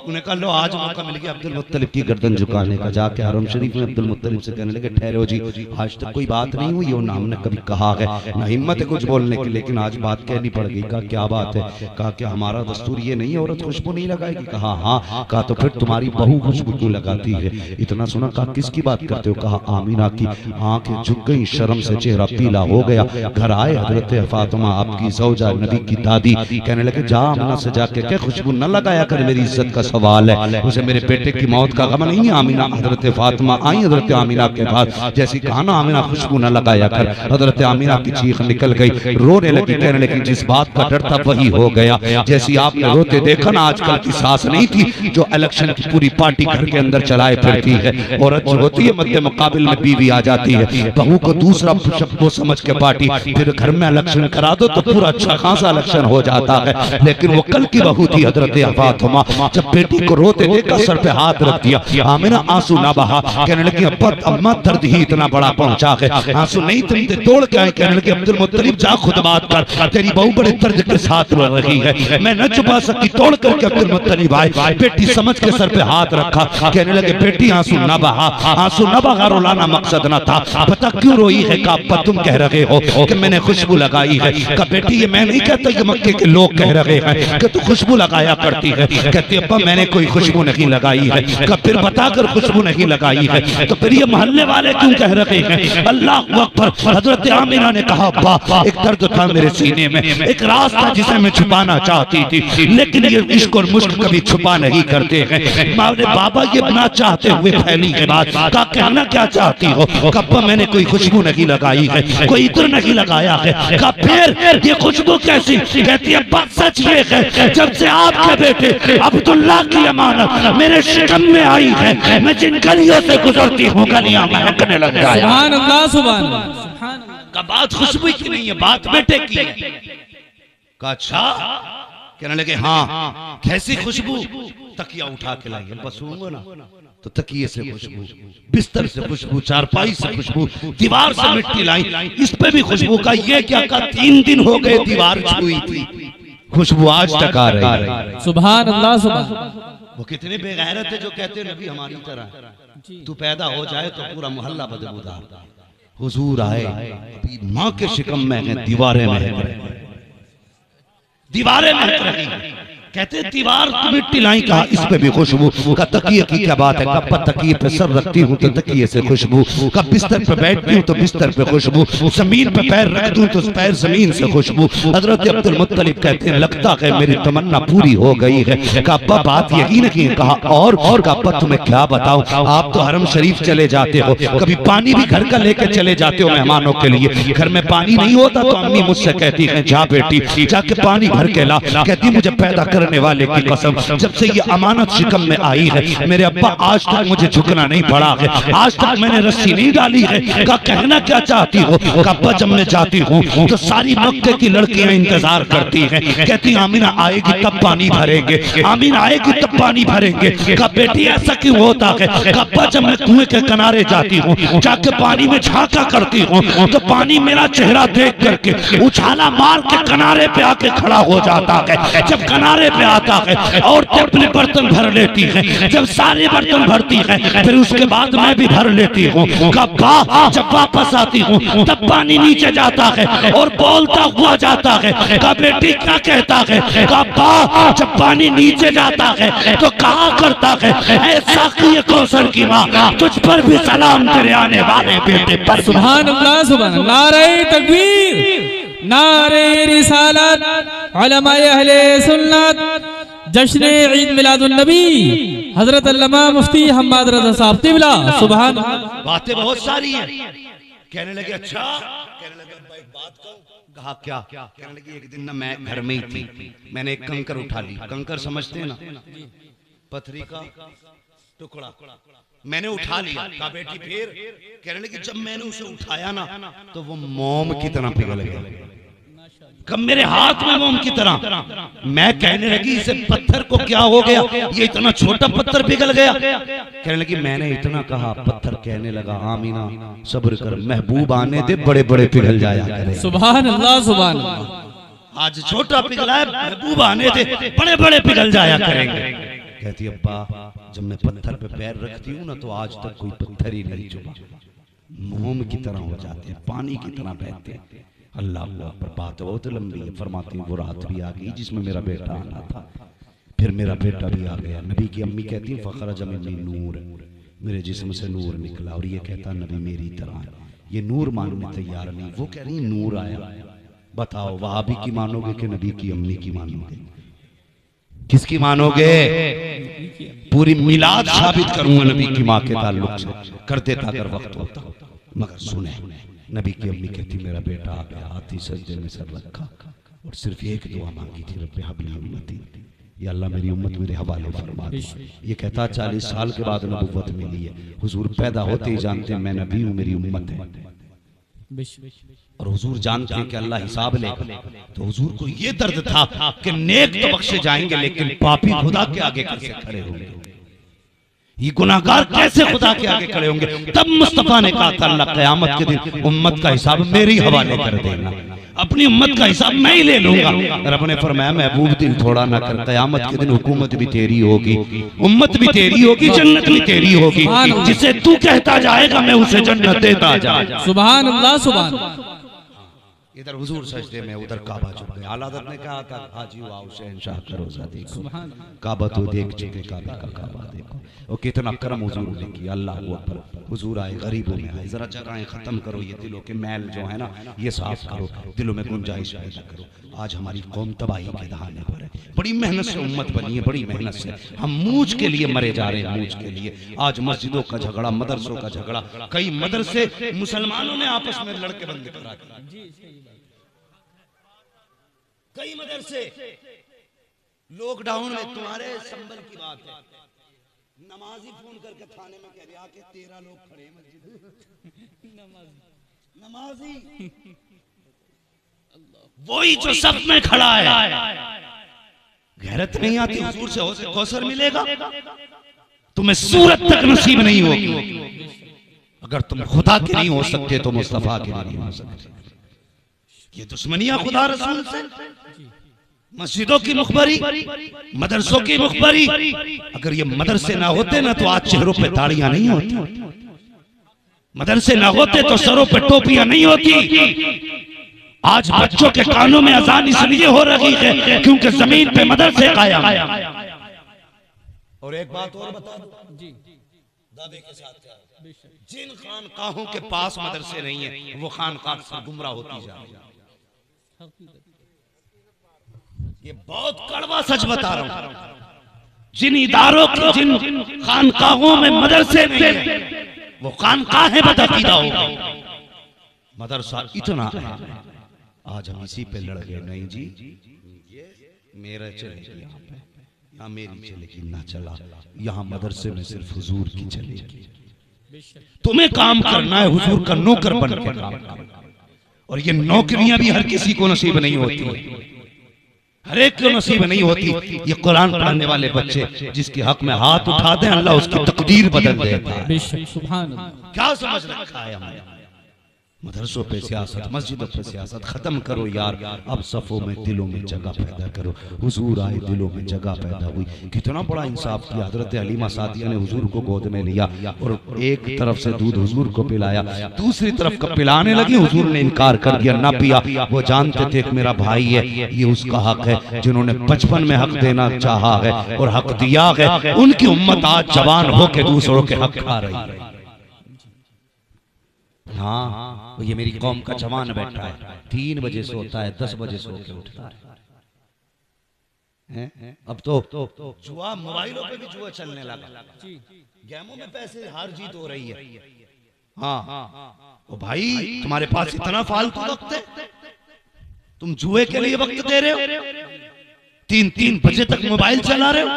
उन्हें कहा लो आज मौका मिल गया अब्दुल मुत्तलिब की गर्दन झुकाने का। जाके हरम शरीफ में अब्दुल मुत्तलिब से कहने लगे ठहरो जी, आज तक कोई बात नहीं हुई और ना हमने कभी कहा है, ना हिम्मत है कुछ बोलने की, लेकिन आज बात कहनी पड़ गई। कहा क्या बात है, कहा कि हमारा दस्तूर ये नहीं है औरत खुशबू नहीं लगाएगी। कहा हाँ। कहा तो फिर तुम्हारी बहू खुशबू क्यों लगाती है? इतना सुना। कहा किसकी बात करते हो? कहा आमीना की। आंखें झुक गई, शर्म से चेहरा पीला हो गया। घर आए हजरत फातिमा आपकी ज़ौजा नबी की दादी, कहने लगे जा आमीना से जाके क्या खुशबू न लगाया कर, मेरी इज्जत का सवाल है, उसे मेरे बेटे की मौत का गम नहीं है। आमीना हजरत फातिमा आई हजरत आमीना के पास, जैसी कहा ना आमीना खुशबू न लगाया कर, हजरत आमीना की चीख निकल गई, रोने लगी, कहने लगी जिस बात का डर था वही हो गया। जैसी आपने रोते देखा ना, आजकल की सास नहीं थी जो इलेक्शन की पूरी पार्टी घर के अंदर चलाए फिरती है। औरत जो होती है मध्य मुकाबिल में बीवी आ जाती है, बहू को दूसरा शब्द समझ के पार्टी, फिर घर में इलेक्शन करा दो तो पूरा अच्छा खासा इलेक्शन हो जाता है। लेकिन वो कल की बहू थी हजरत फातिमा, जब बेटी को रोते देखा सर पे हाथ रख दिया, आमिना आंसू ना बहा, कहने लगी अम्मा दर्द ही इतना बड़ा पहुंचा है, आंसू नहीं थमते, तोड़ के आए। कहने लगे अब्दुल मुत्तलिब जा खुद बात कर, तेरी बहू बड़े दर्द के साथ रो रही है, मैं न छुपा सकी। तोड़ करके अब्दुल मुत्तलिब आए, बेटी समझ के सर पे हाथ रखा, कहने लगे बेटी आंसू ना बहा, आंसू ना बहा, रुलाना मकसद न था, पता क्यों रोई है? का तुम कह रहे हो कि मैंने खुशबू लगाई है। का बेटी ये मैं नहीं कहता, ये मक्के के लोग कह रहे हैं कि तू खुशबू लगाया करती है। कहती अब्बा मैंने कोई खुशबू नहीं लगाई है। कब फिर बताकर खुशबू नहीं लगाई है तो फिर ये मोहल्ले वाले क्यों कह रहे हैं? अल्लाह अकबर। हजरत आमिना ने कहा अब्बा एक दर्द था मेरे सीने में, एक राज था जिसे मैं छुपाना चाहती थी, लेकिन ये इश्क और मुश्क कभी छुपा नहीं करते हैं। बाबा ये ना चाहते हुए फैली है बात, का कहना क्या चाहती हो? अब्बा मैंने कोई खुशबू नहीं लगाई है, कोई इत्र नहीं लगाया है। का फिर ये खुशबू कैसी? कहती है अब्बा सच ये है, जब से आपके बेटे अब्दुल्ला की अमानत मेरे शिकम में आई है, मैं जिन गलियों से गुजरती हूँ गलियां महकने लग गया। सुभान अल्लाह, सुभान अल्लाह। का बात खुशबू की नहीं है, बात बेटे की है। का अच्छा? कहने लगे हाँ। कैसी खुशबू? तकिया उठा के लाई, बस सोऊंगा ना तो तकिए से खुशबू, बिस्तर से खुशबू, चारपाई से खुशबू, दीवार से मिट्टी लाई, इस पे भी खुशबू। का ये क्या? का 3 दिन हो गए दीवार छुई थी, खुशबू आज तक आ रही है। सुभान अल्लाह, सुभान। वो कितने बेगैरत है जो कहते हैं नबी हमारी तरह तू पैदा हो जाए तो पूरा मोहल्ला बदबूदार। हुजूर आए, अभी माँ के शिकम में है, दीवारें महक रही, दीवारें महक रही। कहते दीवार मिट्टी लाई, कहा इस पे भी खुशबू, का तकिए की क्या बात है, कब तकिए पे सर रखती हूँ तो तकिए से खुशबू, कब बिस्तर पे बैठती हूँ तो बिस्तर पे खुशबू, जमीन पे पैर रख दूं तो पैर जमीन से खुशबू। हजरत अब्दुल मुत्तलिब कहते हैं लगता है मेरी तमन्ना पूरी हो गई है। कहा अब्बा बात यही नहीं, कहा और कहा अब्बा तुम्हें क्या बताऊं, आप तो हरम शरीफ चले जाते हो, कभी पानी भी घर का लेकर चले जाते हो मेहमानों के लिए, घर में पानी नहीं होता तो अम्मी मुझसे कहती है जा बेटी जाके पानी भर के ला। कहती मुझे पैदा करने वाले की कसम, जब से ये अमानत शिकम में आई है मेरे अब्बा आज तक मुझे झुकना नहीं पड़ा है, आज तक मैंने रस्सी नहीं डाली है। कहा कहना क्या चाहती हो, कहा अब्बा जब मैं जाती हूँ तो सारी मक्के की लड़कियां इंतजार करती हैं, कहती आमीना आएगी तब पानी भरेंगे, आमीना आएगी तब पानी भरेंगे। कहा बेटी ऐसा क्यों होता है, कहा अब्बा जब मैं कुएं के किनारे जाती हूँ जाके पानी में झांका करती हूँ तो पानी मेरा चेहरा देख करके उछाला मार के किनारे पे आके खड़ा हो जाता है। जब किनारे पे आता है और अपने बर्तन भर लेती है, जब सारे बर्तन भरती है फिर उसके बाद मैं भी भर लेती हूँ। कहा जब वापस आती हूँ तब पानी नीचे जाता है और बोलता हुआ जाता है। कहा बेटी क्या कहता है, कहा जब पानी नीचे जाता है तो कहा करता है ऐसा कि कौसर की माँ तुझ पर भी सलाम तेरे आने वाले बेटे पर। सुभान अल्लाह सुभान अल्लाह, नारे तकबीर, नारे रिसालत, उलमाए अहले सुन्नत, जश्न ईद मिलादुन नबी हजरत अल्लामा मुफ्ती हम्माद रज़ा साहब तिबला। सुभान। बातें बहुत सारी हैं। कहने लगे अच्छा, कहने लगे अब्बा एक बात कहूं, कहा क्या, कहने लगी एक दिन ना मैं घर में ही थी, मैंने एक कंकर उठा ली, कंकर समझते हैं ना, पथरी का टुकड़ा, मैंने उठा लिया। कहा बेटी फिर, कहने लगी जब मैंने उसे उठाया ना तो वो मोम की तरह पिघल गया, कब मेरे हाथ में मोम की तरह। मैं कहने लगी इसे पत्थर को क्या हो गया, ये इतना छोटा पत्थर पिघल गया। कहने लगी मैंने इतना कहा, पत्थर कहने लगा आमीना सब्र कर, महबूब आने दे बड़े बड़े पिघल जाया करे। सुभान अल्लाह सुभान अल्लाह। आज छोटा पिघला है, महबूब आने दे बड़े बड़े पिघल जाया करेंगे। कहती अब्बा जब मैं पत्थर पे पैर रखती हूँ ना तो आज तक कोई पत्थर ही नहीं चुभा, मोम की तरह हो जाते हैं, पानी की तरह बहते हैं। अल्लाह पर बात बहुत लंबी है। फरमाती वो रात भी आ गई जिसमें मेरा बेटा आना था, फिर मेरा बेटा भी आ गया। नबी की अम्मी कहती है फ़खरज मिन्नी नूर, मेरे जिस्म से नूर निकला। और ये कहता नबी मेरी तरह है, ये नूर मानने तैयार नहीं। वो कह रही नूर आया। बताओ वहाबी की मानोगे कि नबी की अम्मी की मानोगे, किसकी मानोगे? पूरी मिलाद साबित करूंगा नबी की माँ के ताल्लुक से, कर देता अगर वक्त होता। मगर सुने नबी की अम्मी कहती मेरा बेटा आ गया, हाथी सजदे में सर रखा और सिर्फ एक दुआ मांगी थी, रब्बे हबली उम्मती, या अल्लाह मेरी उम्मत मेरे हवाले फरमा दे। ये कहता 40 साल के बाद नबुव्वत मिली है। हुजूर पैदा होते ही जानते हैं मैं नबी हूँ, मेरी उम्मत है। और हुजूर जानते हैं कि अल्लाह हिसाब लेगा। तो हुजूर को ये दर्द था कि नेक तो बख्शे जाएंगे लेकिन पापी खुदा के आगे कैसे खड़े होंगे, ये गुनाहगार कैसे खुदा के आगे खड़े होंगे। तब मुस्तफा ने कहा था अल्लाह क़यामत के दिन उम्मत का हिसाब मेरे हवाले कर देना, अपनी उम्मत का हिसाब मैं ही ले लूंगा। रब ने फरमाया महबूब दिल थोड़ा ना कर, क़यामत के दिन हुकूमत भी तेरी होगी, उम्मत भी तेरी होगी, जन्नत भी तेरी होगी। जिसे तू कहता जाएगा मैं उसे जन्नत देता जाएगा। सुभान अल्लाह सुभान। इधर हुजूर सजदे में, उधर काबा झुक गया। आला हज़रत ने कहा था हाजी आओ शहंशाह करो सा देखो, काबा तो देख चुके, काबे का काबा देखो। और कितना करम हुजूर ने किया। अल्लाह अकबर। हुजूर आए गरीबों में आए, जरा जगहें खत्म करो, ये दिलों के मैल जो है ना ये साफ करो, दिलों में गुंजाइश पैदा करो। आज हमारी कौम तबाही के दहाने पर है, बड़ी मेहनत से उम्मत बनी है, बड़ी मेहनत से हम मूज के लिए मरे जा रहे हैं, मूज के लिए। आज मस्जिदों का झगड़ा, मदरसों का झगड़ा, कई मदरसे मुसलमानों ने आपस में लड़के बंद करा दिए। कई मदरसे लॉकडाउन में, तुम्हारे संबल की बात है, नमाजी फोन करके थाने में कह दिया कि 13 लोग खड़े मस्जिद नमाजी वही जो सब में खड़ा है। गैरत नहीं आती हुजूर से कौसर मिलेगा, तुम्हें सूरत तक नसीब नहीं होगी। अगर तुम खुदा के नहीं हो सकते तो मुस्तफा के नहीं हो सकते। ये दुश्मनियां खुदा रसूल से, मस्जिदों की मुखबरी, मदरसों की मुखबरी। अगर ये मदरसे ना होते ना तो आज चेहरों पे दाढ़ियां नहीं होती, मदरसे ना होते तो सरों पे टोपियां नहीं होती, आज बच्चों के कानों में अजान इसलिए हो रही है क्योंकि जमीन पे मदरसे कायम है। और एक बात और बता दूं जी, दावे के साथ जिन खानकाहों के पास मदरसे नहीं है वो खानकाह से गुमराह होती जा रही है। ये बहुत कड़वा सच बता रहा हूं। जिन इदारों के जिन खानकाहों में मदरसे नहीं है वो खानकाहें बदअकीदा हो गई। मदरसा इतना आज हम इसी पे लड़ गए। नहीं जी, ये मेरा चलेगी यहाँ पे, यहाँ मेरी चलेगी ना चला, यहाँ मदरसे में सिर्फ हुजूर की चलेगी। तुम्हें काम करना है हुजूर का नौकर बन के काम करना। और ये नौकरियां भी हर किसी को नसीब नहीं होती, हर एक को नसीब नहीं होती। ये कुरान पढ़ने वाले बच्चे जिसके हक में हाथ उठा दें अल्लाह उसकी तकदीर बदल देता है। क्या समझ रखा है हमें? मदरसों पे सियासत, मस्जिदों पे सियासत खत्म करो यार। अब सफों में दिलों में जगह पैदा करो। हुजूर आए, दिलों में जगह पैदा हुई। कितना बड़ा इंसाफ किया। हजरत हलीमा सादिया ने हुजूर को गोद में लिया और एक तरफ से दूध हुजूर को पिलाया, दूसरी तरफ का पिलाने लगी। हुजूर ने इनकार कर दिया, ना पिया। वो जानते थे कि मेरा भाई है, ये उसका हक है। जिन्होंने बचपन में हक देना चाहा है और हक दिया है, उनकी उम्मत आज जवान होकर दूसरों के हक खा रही है। हाँ, ये मेरी कौम का जवान बैठा है, 3 बजे सोता है, 10 बजे सो के उठता है। अब तो जुआ, मोबाइलों पे भी जुआ चलने लगा, गेमों में पैसे हार जीत हो रही है। हाँ, ओ भाई तुम्हारे पास इतना फालतू वक्त है, तुम जुए के लिए वक्त दे रहे हो, 3-3 बजे तक मोबाइल चला रहे हो।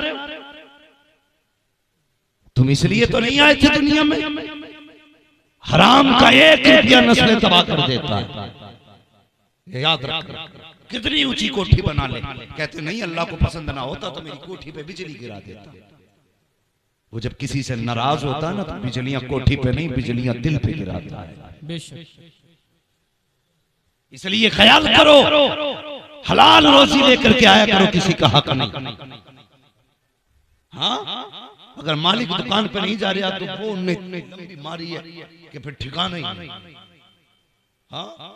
तुम इसलिए तो नहीं आए थे दुनिया में। हराम का 1 रुपया नस्लें तबाह कर देता है, याद रख। कितनी ऊंची कोठी बना ले, कहते नहीं अल्लाह को पसंद ना होता तो मेरी कोठी पे बिजली गिरा देता। वो जब किसी से नाराज होता है ना तो बिजलियां कोठी पे नहीं, बिजलियां दिल पे गिराता है। इसलिए ख्याल करो, हलाल रोजी लेकर के आया करो, किसी का हक नहीं। हाँ, अगर मालिक दुकान पे नहीं जा रहा तो वो लंबी मारी है कि फिर ठिकाना ही नहीं। हाँ,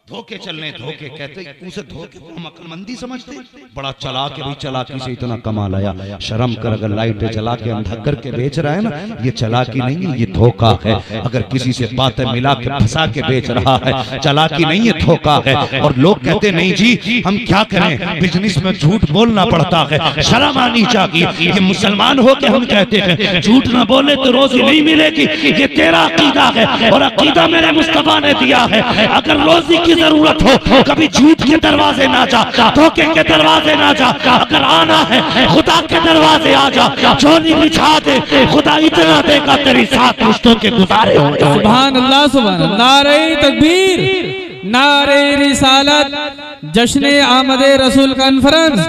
धोखे चलने, धोखे कहते उसे धोखे को हम अक्लमंदी समझते। बड़ा चालाक है भाई, चालाकी से इतना कमा लाया। शर्म कर, अगर लाइटें जला के अंधा करके बेच रहा है ना, ये चालाकी नहीं है, ये धोखा है। अगर किसी से बातें मिला के फंसा के बेच रहा है, चालाकी नहीं है, धोखा है। और लोग कहते नहीं जी हम क्या करें, बिजनेस में झूठ बोलना पड़ता है, शर्म आनी चाहिए। ये मुसलमान हो के हम कहते हैं झूठ ना बोले तो रोजी नहीं मिलेगी। ये तेरा अकीदा है और अकीदा मेरे मुस्तफा ने दिया है। अगर रोजी की जरूरत हो कभी झूठ के दरवाजे ना जा, धोखे के दरवाजे ना जा। अगर आना है खुदा के दरवाजे आ जा, चोली बिछा दे, खुदा इतना देगा तेरी 7 रिश्तों के गुजारे हो। सुभान अल्लाह, सुभान अल्लाह। नारे तकबीर, नारे रिसालत, जश्न आमदे रसूल कॉन्फ्रेंस,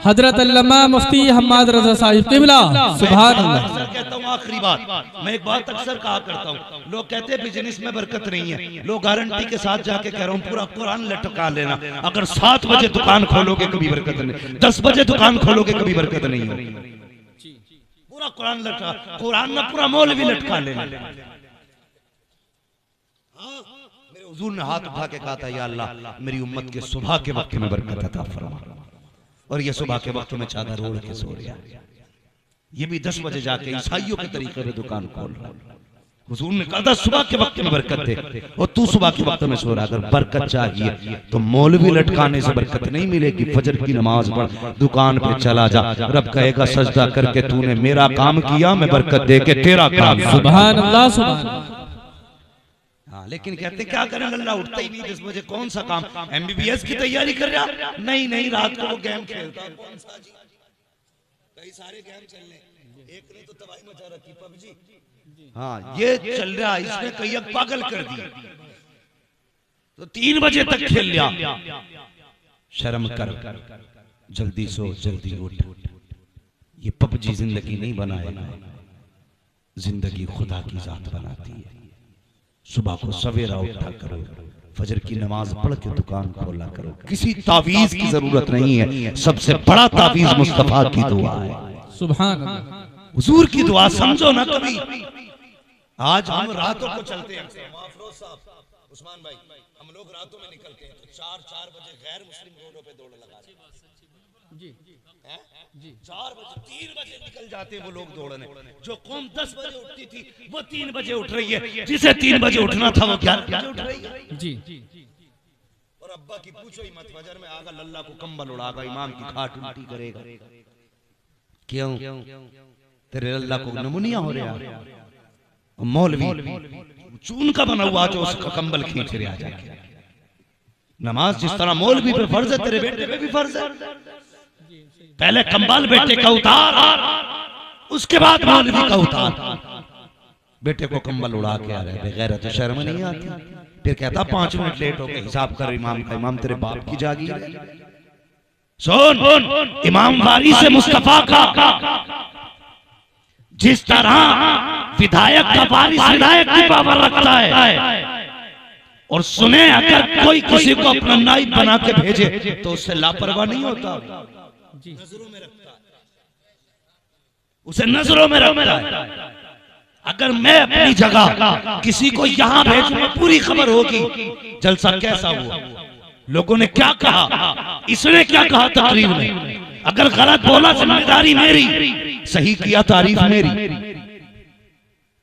हजरत अल्लामा मुफ्ती हम्माद रजा साहिब क़िबला। सुभान अल्लाह। कहता हूँ आखिरी बात, मैं एक बात अक्सर कहा करता हूँ, लोग कहते हैं बिजनेस में बरकत नहीं है। लोग गारंटी के साथ जाके कह रहा हूँ पूरा कुरान लटका लेना। अगर 7 बजे दुकान खोलोगे कभी बरकत नहीं, 10 बजे दुकान खोलोगे कभी बरकत नहीं होगी। पूरा कुरान लटका, कुरान में पूरा मौल भी लटका लेना। मेरे हुजूर ने हाथ उठा के कहा था, या अल्लाह मेरी उम्मत के सुबह के वक्त में बरकत अता फरमा। और ये सुबह के वक्त में चादर ओढ़ के सो रहा, ये भी 10 बजे जाके ईसाइयों के तरीके में दुकान खोल रहा। हुजूर ने कहा था सुबह के वक्त में बरकत दे, और तू सुबह के वक्त में सो रहा। अगर बरकत चाहिए तो मौलवी लटकाने से बरकत नहीं मिलेगी। फजर की नमाज पढ़, दुकान पे चला जा, रब कहेगा सजदा करके तूने मेरा काम किया, मैं बरकत दे के तेरा काम। सुभान अल्लाह, सुभान अल्लाह। लेकिन कहते क्या करें, अल्लाह उठता ही नहीं 10 बजे, कौन सा काम, MBBS की तैयारी कर रहा? नहीं नहीं, रात को वो गेम खेलता। कौन सा जी? कई सारे गेम चल रहे, एक ने तो तबाही मचा रखी, PUBG। हाँ, ये चल रहा, इसने कई पागल कर दिया, तो 3 बजे तक खेल लिया। शर्म कर, जल्दी सो जल्दी उठ। ये PUBG जिंदगी नहीं बनाएगा, जिंदगी खुदा की जात बनाती है। सुबह को सवेरा उठा करो, फजर की नमाज पढ़ के दुकान खोला करो। किसी तावीज की जरूरत नहीं है, सबसे बड़ा तावीज मुस्तफा की दुआ है। सुभान अल्लाह। हुजूर की दुआ समझो ना कभी। आज हम रातों को चलते हैं, उस्मान भाई, हम लोग रातों में निकलते हैं तो 4 बजे गैर मुस्लिम रोडों पे दौड़ लगा रहे जी हैं जी 4 बजे 3 बजे निकल जाते हैं वो लोग दौड़ने। जो कौम 10 बजे उठती थी वो 3 बजे उठ रही है, जिसे 3 बजे उठना था वो 11 बजे उठ रही है जी। और अब्बा की पूछो ही मत, फजर में आगा लल्ला को कंबल उड़ागा, इमाम की खाट उल्टी करेगा। क्यों? तेरे अल्लाह को नमूनिया हो रहा है। मौलवी चून का बना हुआ जो उसका कंबल खींच रहा जाके। नमाज जिस तरह मौलवी पे फर्ज है तेरे बेटे पे भी फर्ज है। पहले कंबल बेटे का उतार, उसके बाद मौलवी का उतार। बेटे को कंबल उड़ा के आ रहे बेगैरत शर्म नहीं आती। फिर कहता 5 मिनट लेट हो गए, हिसाब कर इमाम का। इमाम तेरे बाप की जागीर है। सुन, इमाम वारिस मुस्तफा का जिस तरह विधायक का वारिस विधायक की पावर रखता है, और सुने अगर कोई किसी को अपना नाइब बना के भेजे तो उससे लापरवाह नहीं होता, नजरों में रखता है, उसे नजरों में रखता है। अगर मैं अपनी जगह किसी को यहां भेजूंगा पूरी खबर होगी जलसा कैसा हुआ, लोगों ने क्या कहा, इसने क्या कहा तकरीर में। अगर गलत बोला जिम्मेदारी मेरी, सही किया तारीफ मेरी।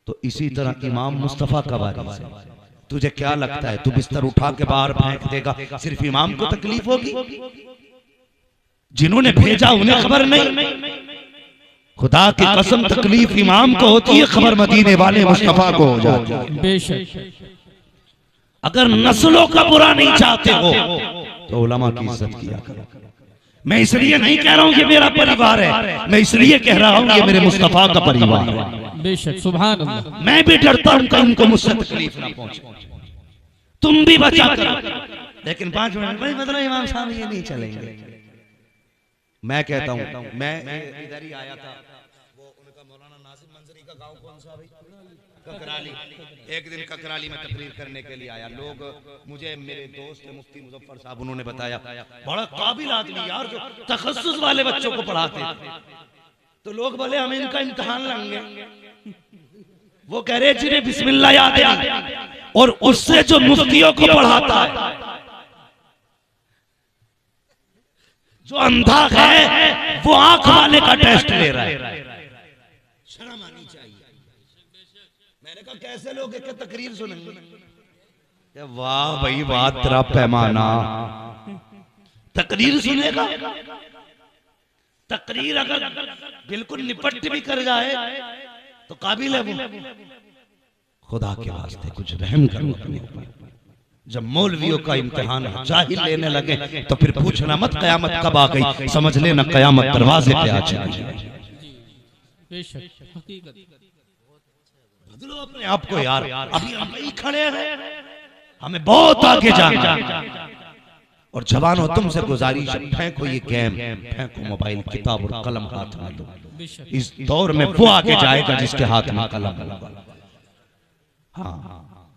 तो इसी तरह इमाम मुस्तफा का वारिस है। तुझे क्या लगता है तू बिस्तर उठा के बाहर फेंक देगा, सिर्फ इमाम को तकलीफ होगी? जिन्होंने भेजा उन्हें खबर नहीं? खुदा की कसम तकलीफ इमाम को होती है, खबर मदीने वाले मुस्तफा को हो जाती है। बेशक अगर नस्लों का बुरा नहीं चाहते हो तो उलमा की इज्जत किया करो। मैं इसलिए नहीं कह रहा हूं ये मेरा परिवार है, मैं इसलिए कह रहा हूं ये मेरे मुस्तफा का परिवार है। बेशक सुभान अल्लाह। मैं भी डरता हूं कि उनको मुझसे तकलीफ ना पहुंचे, तुम भी बचा करो। लेकिन 5 मिनट भाई मतलब इमाम साहब ये नहीं चलेंगे। मैं कहता हूं, मैं इधर ही आया था, वो उनका मौलाना नासिर मंजरी का गांव कौन सा भाई? ककराली। एक दिन ककराली में तकरीर करने के लिए आया। लोग मुझे मेरे दोस्त मुफ्ती मुजफ्फर साहब उन्होंने बताया बड़ा काबिल आदमी यार जो तखस्सुस वाले बच्चों को पढ़ाते। तो लोग बोले हम इनका इम्तिहान लेंगे। वो कह रहे जिन्हें बिस्मिल्लाह याद है और उससे जो मुफ्तियों को पढ़ाता है, जो अंधा है वो आंख वाले का टेस्ट ले रहा है। शर्म आनी चाहिए। मैंने कहा कैसे लोग एक तकरीर सुनेंगे? वाह भाई वाह, तेरा पैमाना। तकरीर सुनेगा? तकरीर अगर बिल्कुल निपट भी कर जाए तो काबिल है वो। खुदा के वास्ते कुछ रहम करो अपने ऊपर। जब मौलवियों का इम्तिहान जाहिल लेने लगे तो फिर पूछना मत कयामत कब आ गई, समझ लेना कयामत दरवाजे पे आ जाएगी। बदलो अपने आप को यार, अभी हम ही खड़े हैं, हमें बहुत आगे जाना। और जवानों तुमसे गुजारिश है, फेंको ये गेम, फेंको मोबाइल, किताब और कलम हाथ में लो। इस दौर में वो आगे जाएगा जिसके हाथ में कलम। हाँ,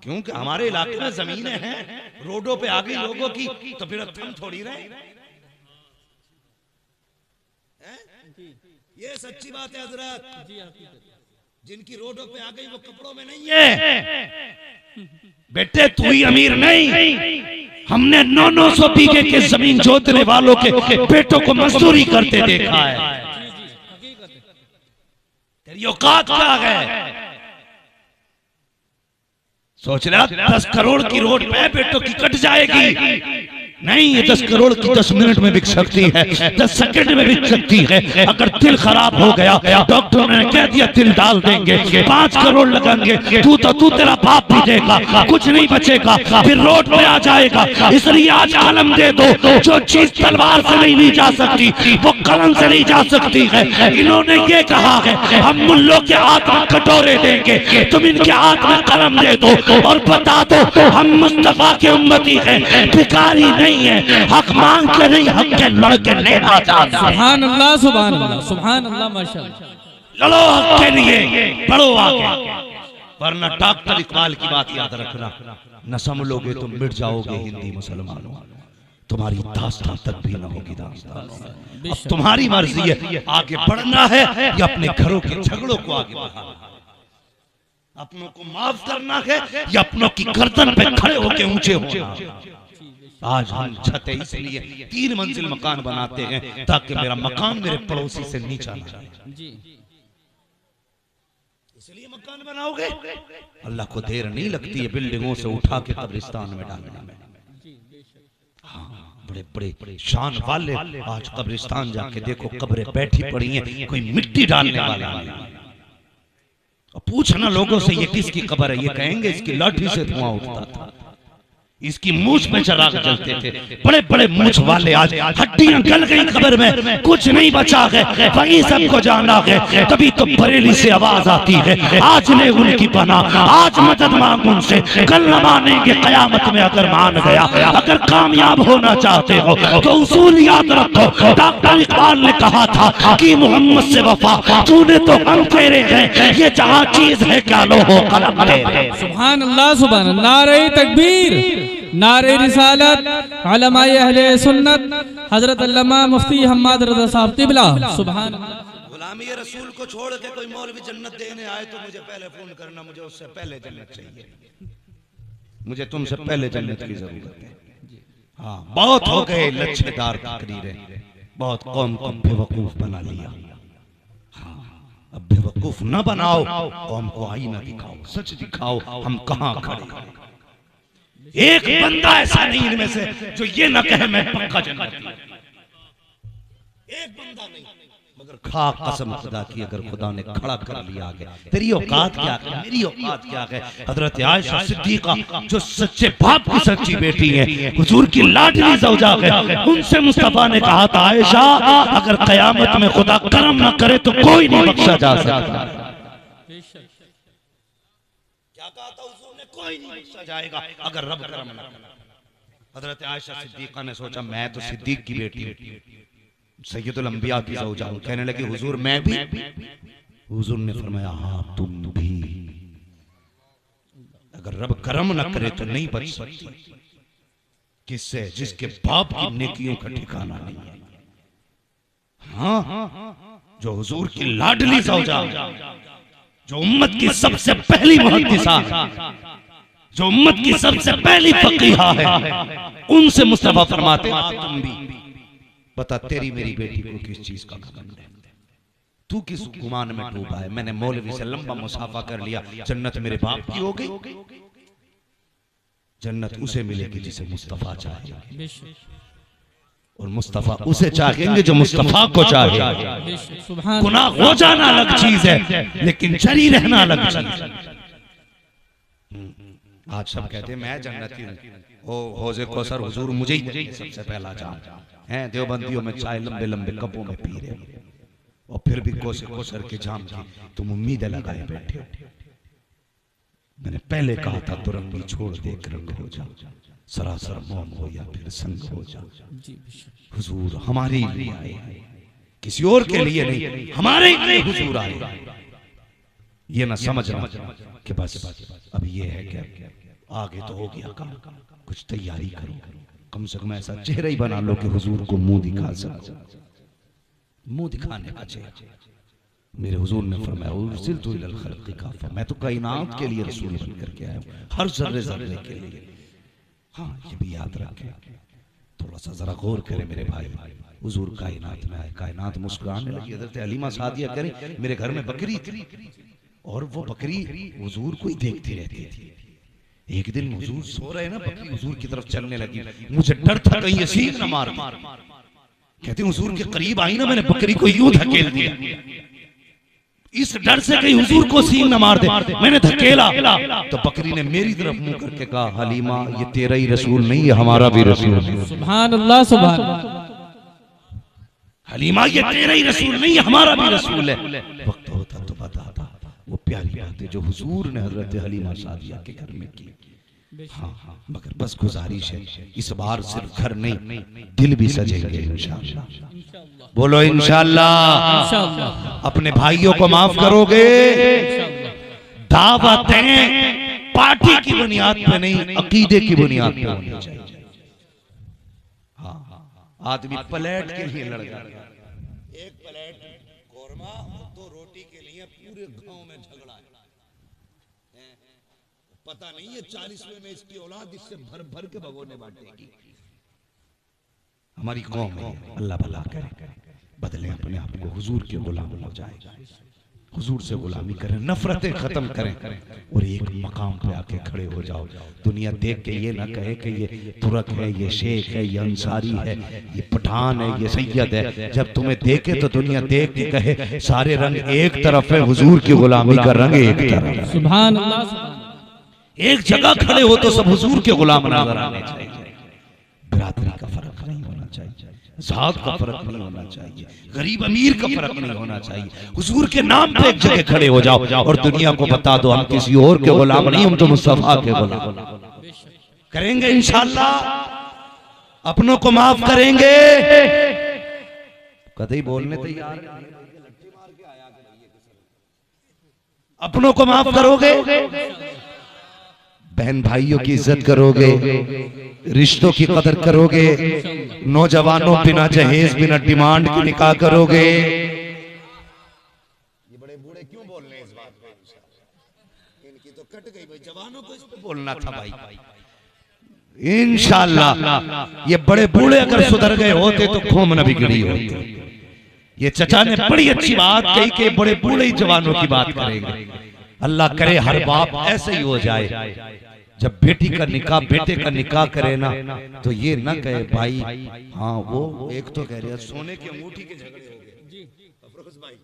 क्योंकि हमारे इलाके में जमीनें हैं, रोडों पे आ गई लोगों की, तो फिर हम थोड़ी रहे। ये सच्ची बात है हजरत। जिनकी रोडों पे आ गई वो कपड़ों में नहीं है। बेटे तू ही अमीर नहीं, हमने 900 बीघे के जमीन जोतने वालों के बेटों को मजदूरी करते देखा है। तेरी औकात क्या है? सोच रहा 10 करोड़ की रोड पे बेटों की कट जाएगी? नहीं, ये 10 करोड़ की 10 मिनट में बिक सकती है, 10 सेकंड में बिक सकती है। अगर दिल खराब हो गया, डॉक्टर ने कह दिया दिल डाल देंगे, 5 करोड़ लगेंगे, तू तेरा बाप भी देगा, कुछ नहीं बचेगा, फिर रोड पे आ जाएगा। इसलिए आज कलम दे दो। जो चीज तलवार से नहीं ली जा सकती वो कलम से नहीं जा सकती है। इन्होंने ये कहा है हम मुल्लों के हाथ में कटोरे देंगे, तुम इनके हाथ में कलम दे दो और बता दो हम मुस्तफा के उम्मती हैं, भिखारी नहीं है, हक मांग के नहीं, हक के लड़के लेना चाहते। सुभान अल्लाह, सुभान अल्लाह, सुभान अल्लाह, माशाअल्लाह। लड़ो हक के लिए, बढ़ो आगे, वरना डॉक्टर इकबाल की बात याद रखना, न संभलोगे तुम मिट जाओगे हिंदी मुसलमानों, तुम्हारी दास्तान तक भी न होगी दास्तान। अब तुम्हारी मर्जी है आगे बढ़ना है या अपने घरों के झगड़ों को आगे बढ़ाना। अपनों को माफ करना है या अपनों की गर्दन पे खड़े होके ऊंचे होना। आज हम छत इसलिए 3 मंजिल मकान बनाते हैं ताकि मेरा मकान मेरे पड़ोसी से नीचा ना जाए। इसलिए मकान बनाओगे, अल्लाह को देर नहीं लगती है बिल्डिंगों से उठा के कब्रिस्तान में डालने में। हाँ, बड़े बड़े शान वाले आज कब्रिस्तान जाके देखो, कब्रें बैठी पड़ी हैं, कोई मिट्टी डालने वाला नहीं। पूछना लोगों से ये किसकी कब्र है, ये कहेंगे इसकी लाठी से धुआं उठता था, इसकी मूछ में चराग जलते थे। बड़े बड़े मूछ वाले आज हड्डियां गल गई कब्र में, कुछ नहीं बचा है, वही सबको जाना है। तभी तो बरेली से आवाज आती है, आज ले उनकी पनाह, आज मदद मांग उनसे, कल न मानेंगे कयामत में अगर मान गया। अगर कामयाब होना चाहते हो तो उसूल याद रखो। डॉक्टर इकबाल ने कहा था कि मोहम्मद से वफा, तूने तो हम तेरे हैं, ये जहां चीज है क्या लो हो कलम तेरे। सुभान अल्लाह, सुभान अल्लाह, नारे तकबीर, नारे रिसालत, उलमाए अहले सुन्नत, हजरत अल्लामा मुफ्ती हम्माद रज़ा साहब क़िबला। सुभान अल्लाह। गुलामी रसूल को छोड़ के कोई मौलवी जन्नत देने आए तो मुझे पहले फोन करना, मुझे उससे पहले जन्नत चाहिए, मुझे तुमसे पहले जन्नत की जरूरत है। हाँ, बहुत हो गए लच्छेदार तकरीरें, बहुत कौम को बेवकूफ बना लिया। हाँ, अब बेवकूफ न बनाओ, कौम को आईना दिखाओ, सच दिखाओ हम कहाँ खड़े। एक बंदा ऐसा नहीं इनमें से जो ये ना कहे मैं पक्का जन्नती हूं, एक बंदा नहीं, मगर खा कसम खुदा की अगर खुदा ने खड़ा कर लिया आगे, तेरी औकात क्या है, मेरी औकात क्या है। हजरत आयशा सिद्दीका जो सच्चे बाप की सच्ची बेटी है, हुजूर की लाडली ज़ौजा है, उनसे मुस्तफा ने कहा था, आयशा अगर कयामत में खुदा करम ना करे तो कोई नहीं बख्शा जा सकता। क्या कहा था हुजूर ने, कोई नहीं बख्शा जाएगा अगर रब करम ना करे। हजरत आयशा सिद्दीका ने सोचा मैं तो सिद्दीक की बेटी हूं, सैयदुल अंबिया की ज़ौजा हूं। कहने लगी हुजूर मैं भी। हुजूर ने फरमाया हाँ तुम भी, अगर रब करम न करे तो नहीं बच सकती। किससे? जिसके बाप की नेकियों का ठिकाना नहीं है। हाँ, जो हुजूर की लाडली ज़ौजा, जो उम्मत की सबसे पहली मुहद्दिसा, जो उम्मत की सबसे पहली फकीहा है, उनसे मुस्तफा फरमाते तुम भी। बता तेरी मेरी बेटी को किस चीज का घमंड है, तू किस गुमान में डूबा है। मैंने मौलवी से लंबा मुसाफा कर लिया, जन्नत मेरे बाप की हो गई। जन्नत उसे मिलेगी जिसे मुस्तफा चाहे, और मुस्तफा उसे चाहेंगे जो मुस्तफा को चाहे। गुनाह हो जाना अलग चीज है, लेकिन जरी रहना अलग चीज है। आज सब कहते हैं मैं जन्नती हूँ, हौज़े कौसर हुजूर मुझे ही सबसे पहला जान है। देवबंदियों में चाय लंबे लंबे कपों में पी रहे, और फिर भी कौसर के जाम की तुम उम्मीदें लगाए बैठे हो। मैंने पहले कहा था तुरंगी छोड़ दे रंग हो जा, सरासर मौन हो या फिर संग हो जा। हुजूर हमारे लिए आए, किसी और के लिए नहीं, हमारे लिए हुजूर आए। ये ना समझना कि बस अब ये है क्या, आगे तो हो गया काम, कुछ तैयारी करो, कम से कम ऐसा चेहरा ही बना लो कि हुजूर को मुंह दिखा सको। मुंह दिखाने का चेहरा। मेरे हुजूर ने फरमाया उर्सिलतु इलल खल्क़ि काफ़ा, मैं तो कायनात के लिए रसूल बन करके आया हूं, हर जर्रे जर्रे के लिए। हाँ, ये भी याद रखें, थोड़ा सा जरा गौर करें मेरे भाई। हुजूर कायनात में आए, कायनात मुस्कुराने लगी। हज़रत हलीमा सादिया करें मेरे घर में बकरी थी, और वो बकरी हुजूर को ही देखती रहती थी। एक दिन हुजूर सो रहे ना, बकरी हुजूर की तरफ चलने लगी। मुझे डर था कहीं ये सींग न मार दे। कहते हुजूर के करीब आई ना, मैंने बकरी को यूं धकेल दिया, इस डर से कहीं हुजूर को सींग न मार दे। मैंने धकेला तो बकरी ने मेरी तरफ मुंह करके कहा, हलीमा ये तेरा ही रसूल नहीं है, हमारा भी रसूल है। सुभान अल्लाह, सुभान अल्लाह। हलीमा ये तेरा ही रसूल नहीं है, हमारा भी रसूल है। वक्त होता तो बताता वो प्यारी बातें जो हुजूर ने हजरत हलीमा सादिया के घर में की। हाँ, मगर बस गुजारिश है, इस बार सिर्फ घर नहीं दिल भी सजेंगे इंशाअल्लाह। बोलो इंशाअल्लाह। अपने भाइयों को माफ करोगे। दावतें पार्टी की बुनियाद पे नहीं, अकीदे की बुनियाद पे होनी चाहिए। हाँ, आदमी प्लेट के लिए लड़ जाता है, एक प्लेट कोरमा 2 रोटी के लिए पूरे गांव में झगड़ा पता नहीं है 40वें में इसकी औलाद इससे भर भर के भगोने बांटेगी। हमारी कौम है, अल्लाह भला करे, बदले अपने आप को, हुजूर के गुलाम हो जाएगा, हुजूर से गुलामी करें, नफरतें खत्म करें और एक मकाम पे आके खड़े हो जाओ। दुनिया देख के ये ना कहे कि ये तुरक है, ये शेख है, ये अंसारी है, ये पठान है, ये सैयद है। जब तुम्हें देखे तो दुनिया देख के कहे सारे रंग एक तरफ है, हुजूर की गुलामी का रंग एक तरफ। सुभान अल्लाह। एक जगह खड़े हो तो सब हुजूर के गुलाम नजर आने चाहिए। बिरादरी का फर्क नहीं होना चाहिए, जात का फर्क नहीं होना चाहिए, गरीब अमीर का फर्क नहीं होना चाहिए। हुजूर के नाम पे एक जगह खड़े हो जाओ और दुनिया को बता दो हम किसी और के गुलाम नहीं, हम तो मुस्तफा के गुलाम। करेंगे इंशाअल्लाह, अपनों को माफ करेंगे। कतई बोलने तैयार, अपनों को माफ करोगे, बहन भाइयों की इज्जत करोगे, रिश्तों की कदर करोगे, नौजवानों बिना जहेज बिना डिमांड के निकाह करोगे। ये बड़े बूढ़े क्यों बोल रहे हैं इस बात पे? इनकी तो कट गई भाई, जवानों को इस पे बोलना था भाई। इंशाअल्लाह ये बड़े बूढ़े अगर सुधर गए होते तो कौम न बिगड़ी होती। ये चचा ने बड़ी अच्छी बात कही कि बड़े बूढ़े ही जवानों की बात करेंगे। अल्लाह करे हर बाप ऐसे ही हो जाए, जब बेटी का निकाह बेटे का निकाह करे ना तो ये ना कहे भाई हाँ वो एक तो कह रहे हैं सोने की अंगूठी के झगड़े हो गए जी अफरोज भाई,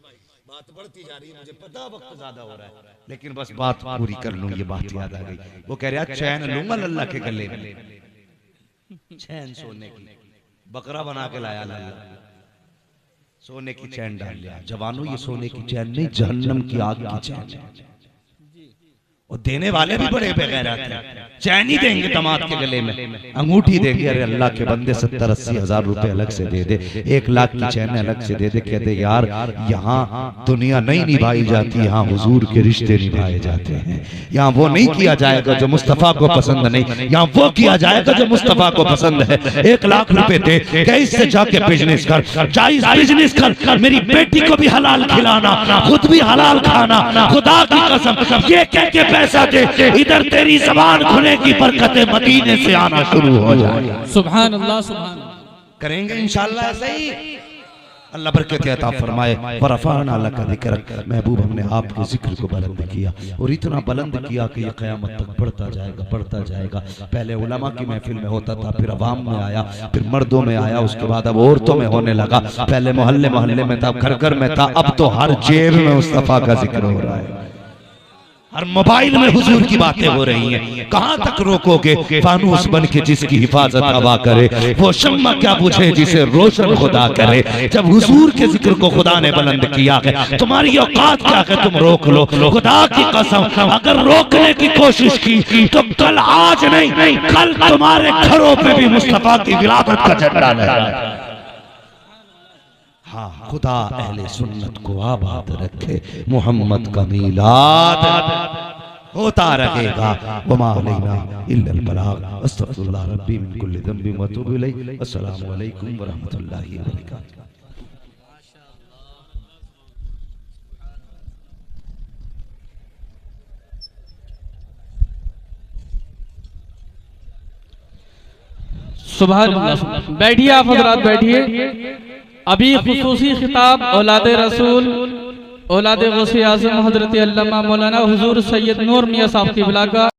बात बढ़ती जा रही है, मुझे पता वक्त ज्यादा हो रहा है लेकिन बस बात पूरी कर लूं। ये बात याद आ गई, वो कह रहा चैन लूंगा लल्ला के गले में, चैन सोने की बकरा बना के लाया लल्ला, सोने की चैन डाल लिया। जवानों ये सोने की चैन नहीं, जहन्नम की आग की चैन है। और देने वाले भी बड़े बेगैरत हैं, चैन ही देंगे दामाद के गले में, अंगूठी देंगे। अरे अल्लाह के बंदे 70-80 हजार रुपए अलग से दे दे, 1 लाख की चैन अलग से दे दे। कहते यार यहाँ दुनिया नहीं निभाई जाती, यहाँ हुजूर के रिश्ते निभाए जाते हैं। यहाँ वो नहीं किया जाएगा जो मुस्तफा को पसंद नहीं, यहाँ वो किया जाएगा जो मुस्तफा को पसंद है। 1 लाख रुपए दे, कहीं से जाके बिजनेस कर, जायज बिजनेस कर, मेरी बेटी को भी हलाल खिलाना, खुद भी हलाल खाना, खुदा की कसम ये कह के पैसा दे, इधर तेरी ज़बान खुले की बरकतें मदीने से आना शुरू हो जाए। सुभान अल्लाह, सुभान। करेंगे इंशाअल्लाह ऐसे ही, अल्लाह बरकत अता फरमाए। वरफ़अना लका ज़िक्रक, महबूब हमने आपके जिक्र को बुलंद किया और इतना बुलंद किया कि ये क़यामत तक बढ़ता जाएगा, बढ़ता जाएगा। पहले उलमा की महफिल में होता था, फिर अवाम में आया, फिर मर्दों में आया, उसके बाद अब औरतों में होने लगा। पहले मोहल्ले मोहल्ले में था, घर घर में था, अब तो हर जेब में मुस्तफ़ा का जिक्र हो रहा है, हर मोबाइल में हुजूर की बातें हो रही हैं। कहां तक रोकोगे? फानूस बन के जिसकी हिफाजत हवा करे, वो शम्मा क्या बुझे जिसे रोशन खुदा करे। जब हुजूर के जिक्र को खुदा ने बुलंद किया है, तुम्हारी औकात क्या है तुम रोक लो। खुदा की कसम अगर रोकने की कोशिश की तो कल आज नहीं कल तुम्हारे घरों पे भी मुस्तफा की विलादत का झंडा लहराएगा। हाँ, खुदा अहले सुन्नत को आबाद रखे, मोहम्मद का मीलाद होता रहेगा। वमा अलैना इल्लल बलाग। अस्तगफिरुल्लाह रब्बी मिन कुल्लि ज़ंबिन व अतूबु इलैहि। अस्सलामु अलैकुम व रहमतुल्लाहि व बरकातुहू। सुभान अल्लाह। बैठिए आप हज़रात, बैठिए। अभी खुसूसी खिताब औलाद रसूल, औलाद गौसे आज़म हज़रत अल्लामा मौलाना हुजूर सैयद नूर मियां साहब की बिला का